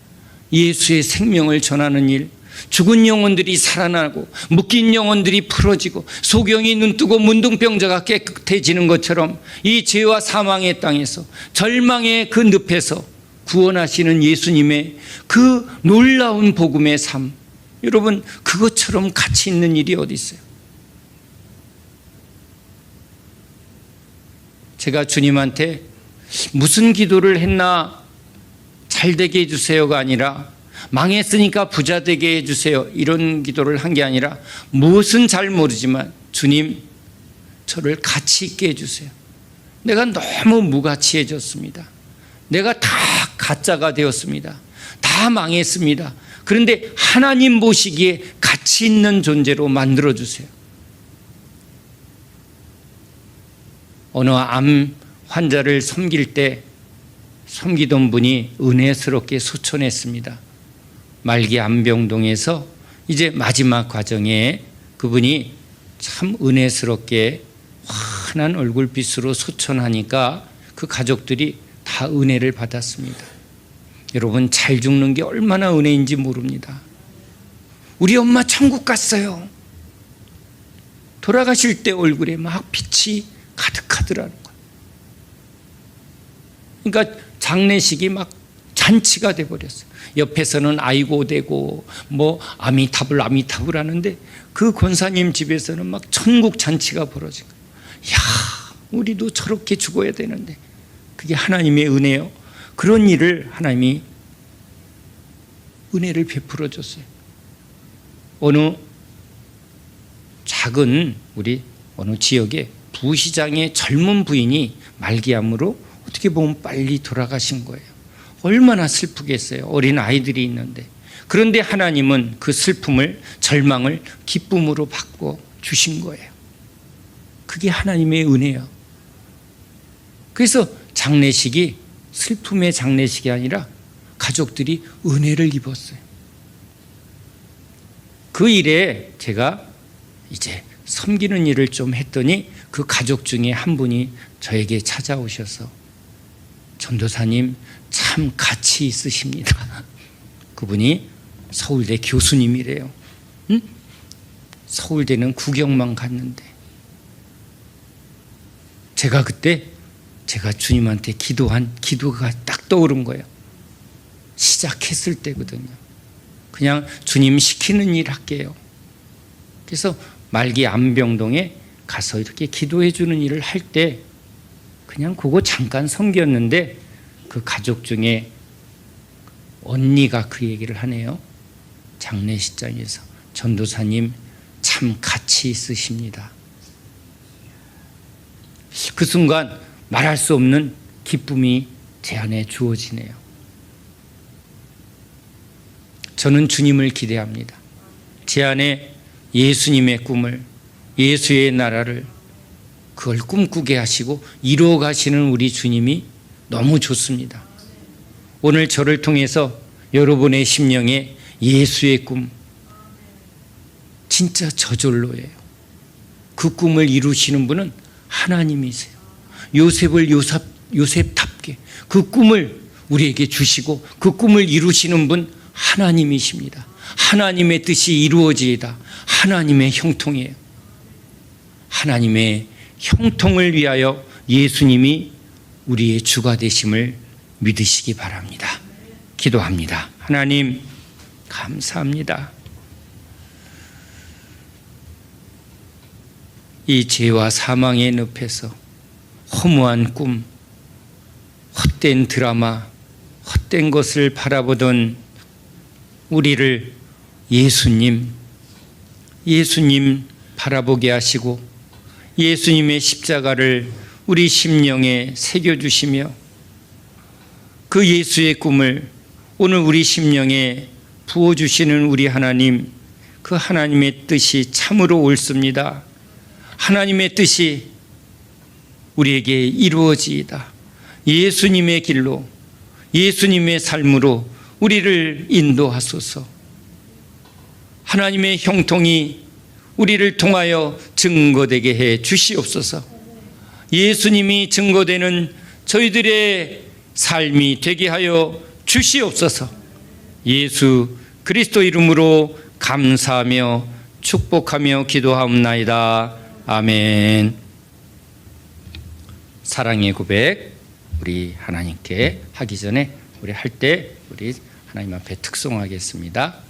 Speaker 1: 예수의 생명을 전하는 일, 죽은 영혼들이 살아나고 묶인 영혼들이 풀어지고 소경이 눈뜨고 문둥병자가 깨끗해지는 것처럼 이 죄와 사망의 땅에서 절망의 그 늪에서 구원하시는 예수님의 그 놀라운 복음의 삶, 여러분, 그것처럼 가치 있는 일이 어디 있어요? 제가 주님한테 무슨 기도를 했나 잘 되게 해주세요가 아니라 망했으니까 부자 되게 해주세요 이런 기도를 한 게 아니라 무엇은 잘 모르지만 주님, 저를 가치 있게 해주세요. 내가 너무 무가치해졌습니다. 내가 다 가짜가 되었습니다. 다 망했습니다. 그런데 하나님 보시기에 가치 있는 존재로 만들어주세요. 어느 암 환자를 섬길 때 섬기던 분이 은혜스럽게 소천했습니다. 말기 암병동에서 이제 마지막 과정에 그분이 참 은혜스럽게 환한 얼굴빛으로 소천하니까 그 가족들이 다 은혜를 받았습니다. 여러분, 잘 죽는 게 얼마나 은혜인지 모릅니다. 우리 엄마 천국 갔어요. 돌아가실 때 얼굴에 막 빛이 가득하더라는 거예요. 그러니까 장례식이 막 잔치가 돼버렸어요. 옆에서는 아이고 되고 뭐 아미타불 하는데 그 권사님 집에서는 막 천국 잔치가 벌어진 거예요. 야, 우리도 저렇게 죽어야 되는데. 그게 하나님의 은혜요. 그런 일을 하나님이 은혜를 베풀어 줬어요. 어느 작은 우리 어느 지역에 부시장의 젊은 부인이 말기암으로 어떻게 보면 빨리 돌아가신 거예요. 얼마나 슬프겠어요. 어린 아이들이 있는데. 그런데 하나님은 그 슬픔을, 절망을 기쁨으로 바꿔 주신 거예요. 그게 하나님의 은혜예요. 그래서 장례식이 슬픔의 장례식이 아니라 가족들이 은혜를 입었어요. 그 일에 제가 이제 섬기는 일을 좀 했더니 그 가족 중에 한 분이 저에게 찾아오셔서 전도사님, 참 가치 있으십니다. 그분이 서울대 교수님이래요. 응? 서울대는 구경만 갔는데. 제가 그때 제가 주님한테 기도한 기도가 딱 떠오른 거예요. 시작했을 때거든요. 그냥 주님 시키는 일 할게요. 그래서 말기 암병동에 가서 이렇게 기도해 주는 일을 할 때 그냥 그거 잠깐 섬겼는데 그 가족 중에 언니가 그 얘기를 하네요. 장례식장에서 전도사님 참 가치 있으십니다. 그 순간 말할 수 없는 기쁨이 제 안에 주어지네요. 저는 주님을 기대합니다. 제 안에 예수님의 꿈을, 예수의 나라를 그걸 꿈꾸게 하시고 이루어 가시는 우리 주님이 너무 좋습니다. 오늘 저를 통해서 여러분의 심령에 예수의 꿈, 진짜 저절로예요. 그 꿈을 이루시는 분은 하나님이세요. 요셉을 요셉답게 그 꿈을 우리에게 주시고 그 꿈을 이루시는 분 하나님이십니다. 하나님의 뜻이 이루어지이다. 하나님의 형통이에요. 하나님의 형통을 위하여 예수님이 우리의 주가 되심을 믿으시기 바랍니다. 기도합니다. 하나님, 감사합니다. 이 죄와 사망의 늪에서 허무한 꿈, 헛된 드라마, 헛된 것을 바라보던 우리를 예수님 바라보게 하시고 예수님의 십자가를 우리 심령에 새겨주시며 그 예수의 꿈을 오늘 우리 심령에 부어주시는 우리 하나님, 그 하나님의 뜻이 참으로 옳습니다. 하나님의 뜻이 우리에게 이루어지이다. 예수님의 길로, 예수님의 삶으로 우리를 인도하소서. 하나님의 형통이 우리를 통하여 증거되게 해 주시옵소서. 예수님이 증거되는 저희들의 삶이 되게 하여 주시옵소서. 예수 그리스도 이름으로 감사하며 축복하며 기도하옵나이다. 아멘. 사랑의 고백 우리 하나님께 하기 전에 우리 할 때 우리 하나님 앞에 특송하겠습니다.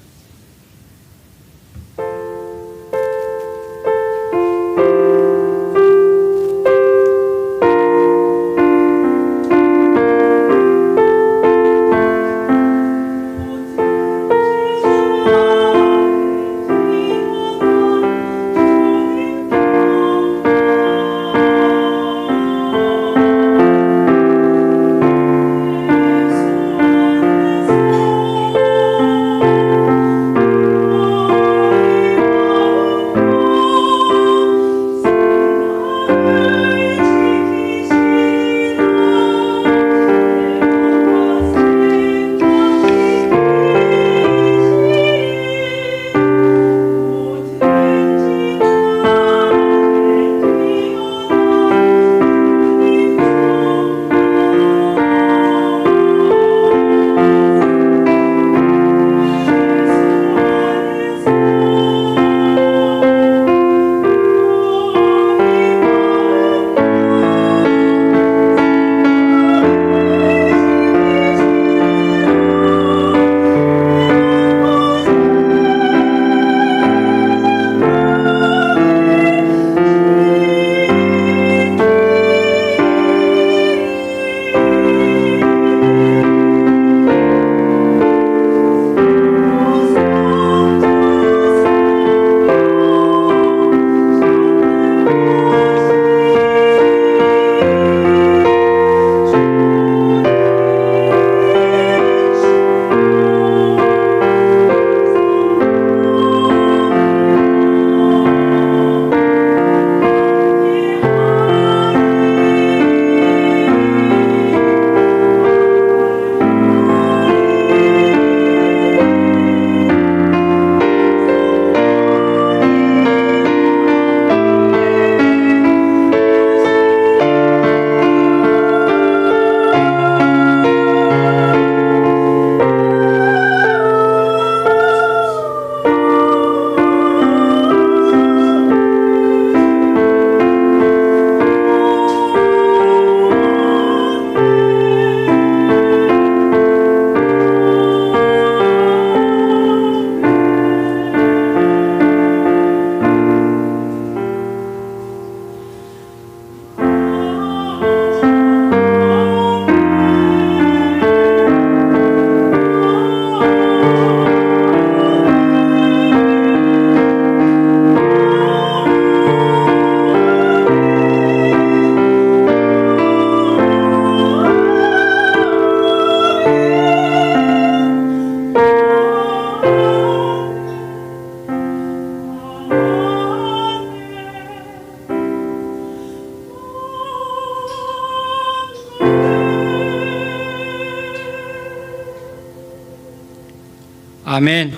Speaker 1: 아멘.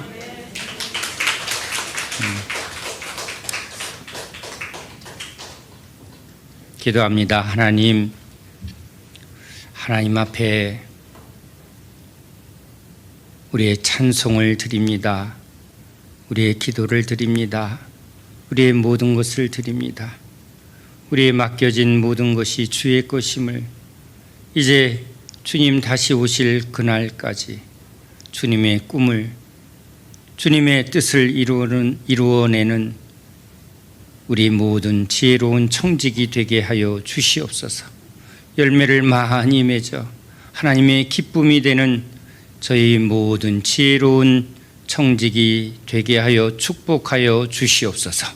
Speaker 1: 기도합니다. 하나님 앞에 우리의 찬송을 드립니다. 우리의 기도를 드립니다. 우리의 모든 것을 드립니다. 우리의 맡겨진 모든 것이 주의 것임을 이제 주님 다시 오실 그날까지 주님의 꿈을, 주님의 뜻을 이루어내는 우리 모든 지혜로운 청직이 되게 하여 주시옵소서. 열매를 많이 맺어 하나님의 기쁨이 되는 저희 모든 지혜로운 청직이 되게 하여 축복하여 주시옵소서.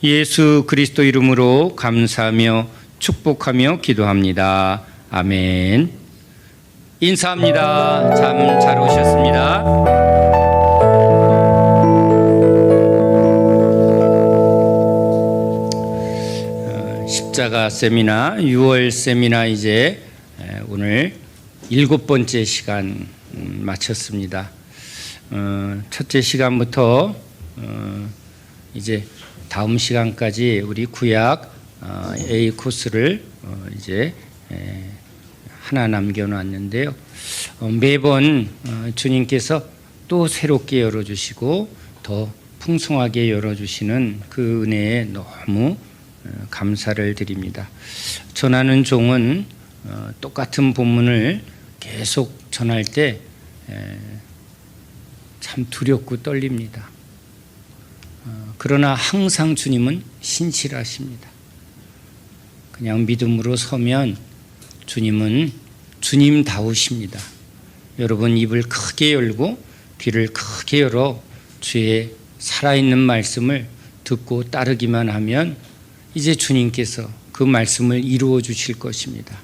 Speaker 1: 예수 그리스도 이름으로 감사하며 축복하며 기도합니다. 아멘. 인사합니다. 참 잘 오셨습니다. 십자가 세미나 6월 세미나 이제 오늘 7번째 시간 마쳤습니다. 첫째 시간부터 이제 다음 시간까지 우리 구약 A 코스를 이제 하나 남겨놨는데요. 매번 주님께서 또 새롭게 열어주시고 더 풍성하게 열어주시는 그 은혜에 너무 감사를 드립니다. 전하는 종은 똑같은 본문을 계속 전할 때 참 두렵고 떨립니다. 그러나 항상 주님은 신실하십니다. 그냥 믿음으로 서면 주님은 주님다우십니다. 여러분 입을 크게 열고 귀를 크게 열어 주의 살아있는 말씀을 듣고 따르기만 하면 이제 주님께서 그 말씀을 이루어 주실 것입니다.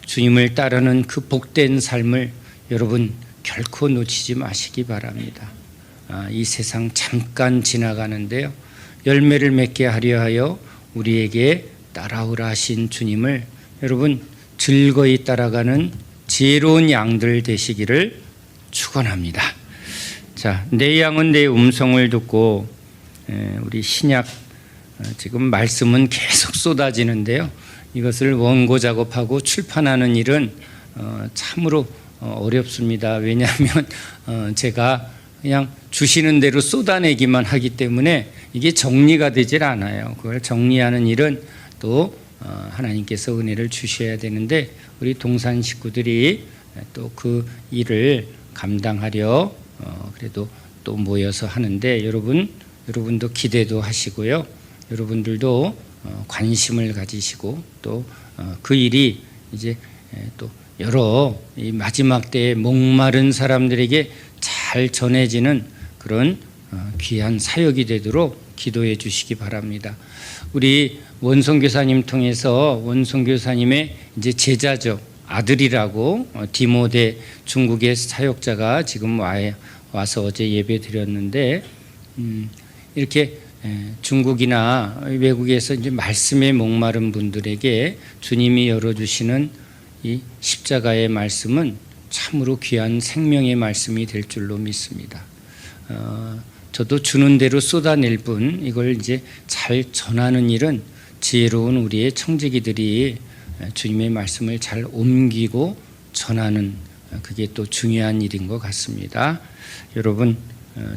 Speaker 1: 주님을 따르는 그 복된 삶을 여러분 결코 놓치지 마시기 바랍니다. 이 세상 잠깐 지나가는데요. 열매를 맺게 하려 하여 우리에게 따라오라 하신 주님을 여러분 즐거이 따라가는 지혜로운 양들 되시기를 축원합니다. 자, 내 양은 내 음성을 듣고 우리 신약 지금 말씀은 계속 쏟아지는데요. 이것을 원고 작업하고 출판하는 일은 참으로 어렵습니다. 왜냐하면 제가 그냥 주시는 대로 쏟아내기만 하기 때문에 이게 정리가 되질 않아요. 그걸 정리하는 일은 또 하나님께서 은혜를 주셔야 되는데 우리 동산 식구들이 또 그 일을 감당하려 그래도 또 모여서 하는데 여러분도 기대도 하시고요. 여러분들도 관심을 가지시고 또 그 일이 이제 또 여러 이 마지막 때에 목마른 사람들에게 잘 전해지는 그런 귀한 사역이 되도록 기도해 주시기 바랍니다. 우리 원성교사님 통해서 원성교사님의 이제 제자죠. 아들이라고 디모데 중국의 사역자가 지금 와서 어제 예배 드렸는데 이렇게 중국이나 외국에서 이제 말씀에 목마른 분들에게 주님이 열어주시는 이 십자가의 말씀은 참으로 귀한 생명의 말씀이 될 줄로 믿습니다. 저도 주는 대로 쏟아낼 뿐 이걸 이제 잘 전하는 일은 지혜로운 우리의 청지기들이 주님의 말씀을 잘 옮기고 전하는 그게 또 중요한 일인 것 같습니다. 여러분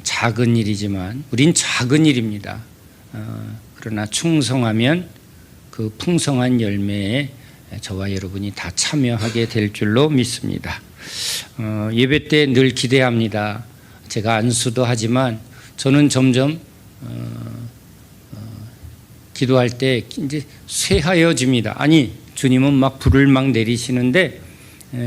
Speaker 1: 작은 일이지만 우린 작은 일입니다. 그러나 충성하면 그 풍성한 열매에 저와 여러분이 다 참여하게 될 줄로 믿습니다. 예배 때 늘 기대합니다. 제가 안수도 하지만 저는 점점 기도할 때 이제 쇠하여집니다. 아니 주님은 막 불을 막 내리시는데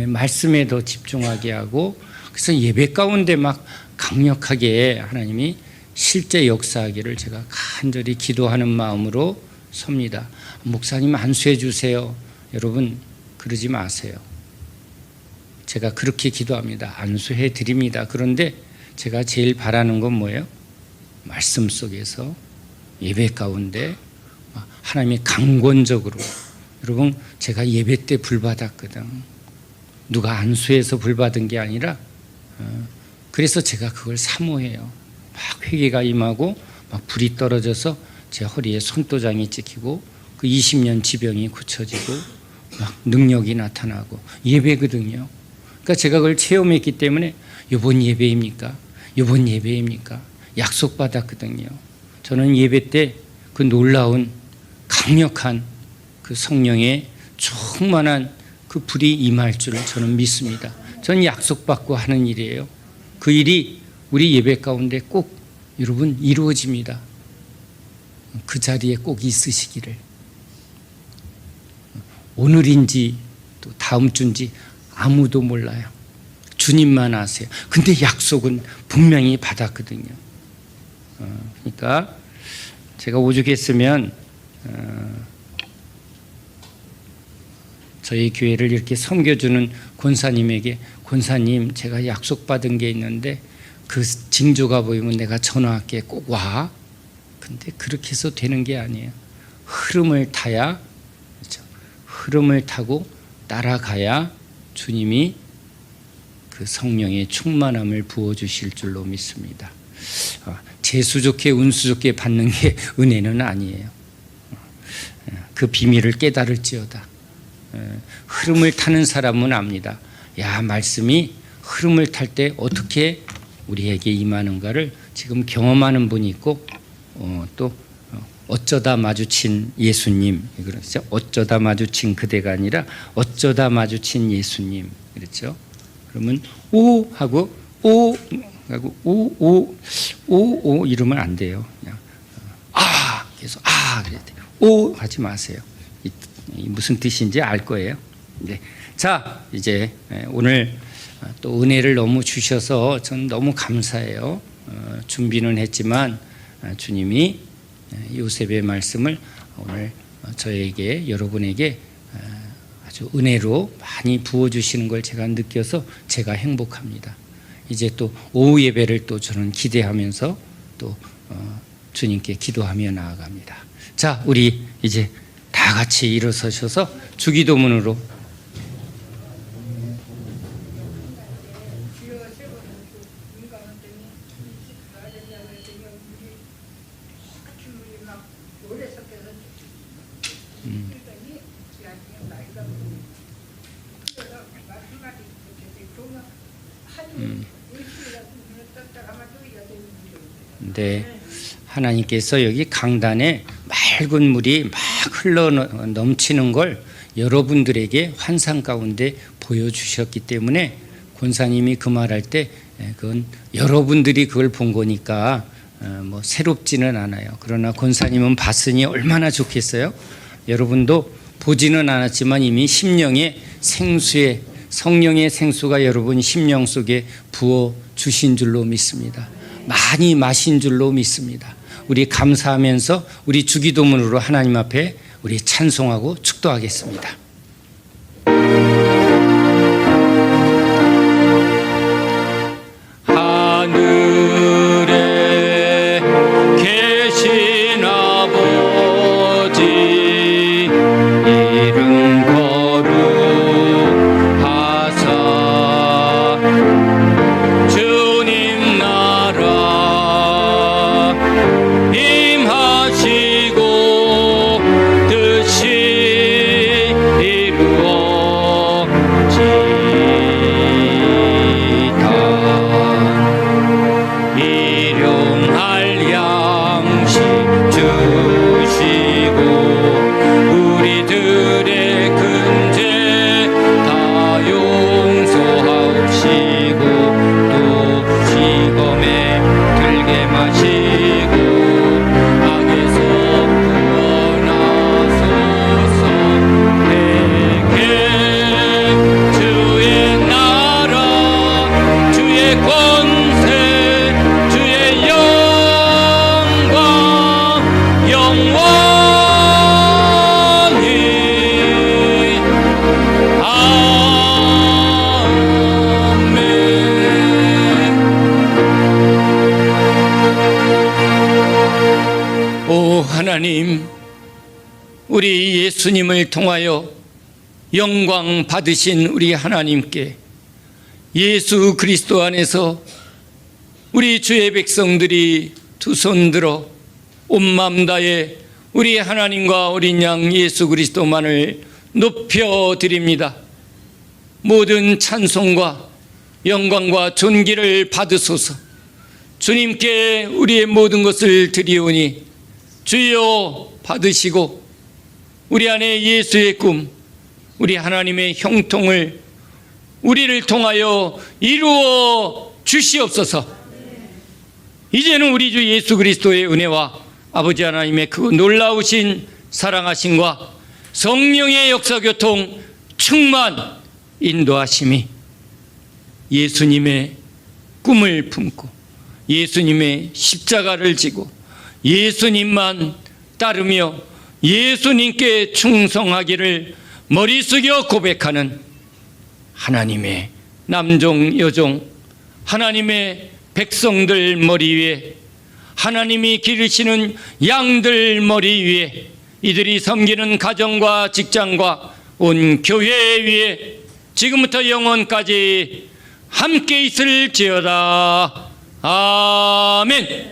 Speaker 1: 말씀에 더 집중하게 하고 그래서 예배 가운데 막 강력하게 하나님이 실제 역사하기를 제가 간절히 기도하는 마음으로 섭니다. 목사님 안수해 주세요. 여러분 그러지 마세요. 제가 그렇게 기도합니다. 안수해 드립니다. 그런데 제가 제일 바라는 건 뭐예요? 말씀 속에서 예배 가운데 하나님이 강권적으로 여러분 제가 예배 때 불 받았거든. 누가 안수해서 불 받은 게 아니라 그래서 제가 그걸 사모해요. 막 회개가 임하고 막 불이 떨어져서 제 허리에 손도장이 찍히고 그 20년 지병이 고쳐지고 막 능력이 나타나고 예배거든요. 그러니까 제가 그걸 체험했기 때문에 이번 예배입니까? 이번 예배입니까? 약속받았거든요. 저는 예배 때 그 놀라운 강력한 그 성령의 충만한 그 불이 임할 줄 저는 믿습니다. 저는 약속받고 하는 일이에요. 그 일이 우리 예배 가운데 꼭 여러분 이루어집니다. 그 자리에 꼭 있으시기를. 오늘인지 또 다음 주인지 아무도 몰라요. 주님만 아세요. 근데 약속은 분명히 받았거든요. 그러니까 제가 오죽했으면 저희 교회를 이렇게 섬겨주는 권사님에게 권사님 제가 약속받은 게 있는데 그 징조가 보이면 내가 전화할게 꼭 와. 근데 그렇게 해서 되는 게 아니에요. 흐름을 타야 흐름을 타고 따라가야 주님이 그 성령의 충만함을 부어주실 줄로 믿습니다. 재수 좋게 운수 좋게 받는 게 은혜는 아니에요. 그 비밀을 깨달을지어다. 흐름을 타는 사람은 압니다. 야, 말씀이 흐름을 탈 때 어떻게 우리에게 임하는가를 지금 경험하는 분이 있고, 또 어쩌다 마주친 예수님, 그렇죠? 어쩌다 마주친 그대가 아니라 어쩌다 마주친 예수님, 그렇죠? 그러면 오 하고 오 하고 오 이러면 안 돼요. 그냥 계속 그래야 돼요. 오 하지 마세요. 이 무슨 뜻인지 알 거예요. 네. 자, 이제 오늘 또 은혜를 너무 주셔서 전 너무 감사해요. 준비는 했지만 주님이 요셉의 말씀을 오늘 저에게, 여러분에게 아주 은혜로 많이 부어주시는 걸 제가 느껴서 제가 행복합니다. 이제 또 오후 예배를 또 저는 기대하면서 또 주님께 기도하며 나아갑니다. 자, 우리 이제 다 같이 일어서셔서 주기도문으로 네, 하나님께서 여기 강단에 맑은 물이 막 흘러 넘치는 걸 여러분들에게 환상 가운데 보여주셨기 때문에 권사님이 그 말할 때 그건 여러분들이 그걸 본 거니까 뭐 새롭지는 않아요. 그러나 권사님은 봤으니 얼마나 좋겠어요. 여러분도 보지는 않았지만 이미 심령의 생수에 성령의 생수가 여러분 심령 속에 부어 주신 줄로 믿습니다. 많이 마신 줄로 믿습니다. 우리 감사하면서 우리 주기도문으로 하나님 앞에 우리 찬송하고 축도하겠습니다. 하늘에 계신 아버지 이름 거룩하사 주님 나라 임하시고 뜻이 이루어지다. 일용할 양식 주시고 우리들의 근죄 다 용서하옵시고 또 시험에 들게 마시고 악에서 구원하소서. 내게 주의 나라 주의 권세 주의 영광 영원히 아멘. 오 하나님, 우리 예수님을 통하여 영광 받으신 우리 하나님께 예수 그리스도 안에서 우리 주의 백성들이 두 손 들어 온 마음 다해 우리 하나님과 어린 양 예수 그리스도만을 높여드립니다. 모든 찬송과 영광과 존귀를 받으소서. 주님께 우리의 모든 것을 드리오니 주여 받으시고 우리 안에 예수의 꿈, 우리 하나님의 형통을 우리를 통하여 이루어 주시옵소서. 이제는 우리 주 예수 그리스도의 은혜와 아버지 하나님의 그 놀라우신 사랑하심과 성령의 역사교통 충만 인도하심이 예수님의 꿈을 품고 예수님의 십자가를 지고 예수님만 따르며 예수님께 충성하기를 머리 숙여 고백하는 하나님의 남종 여종 하나님의 백성들 머리 위에 하나님이 기르시는 양들 머리 위에 이들이 섬기는 가정과 직장과 온 교회 위에 지금부터 영원까지 함께 있을지어다. 아멘.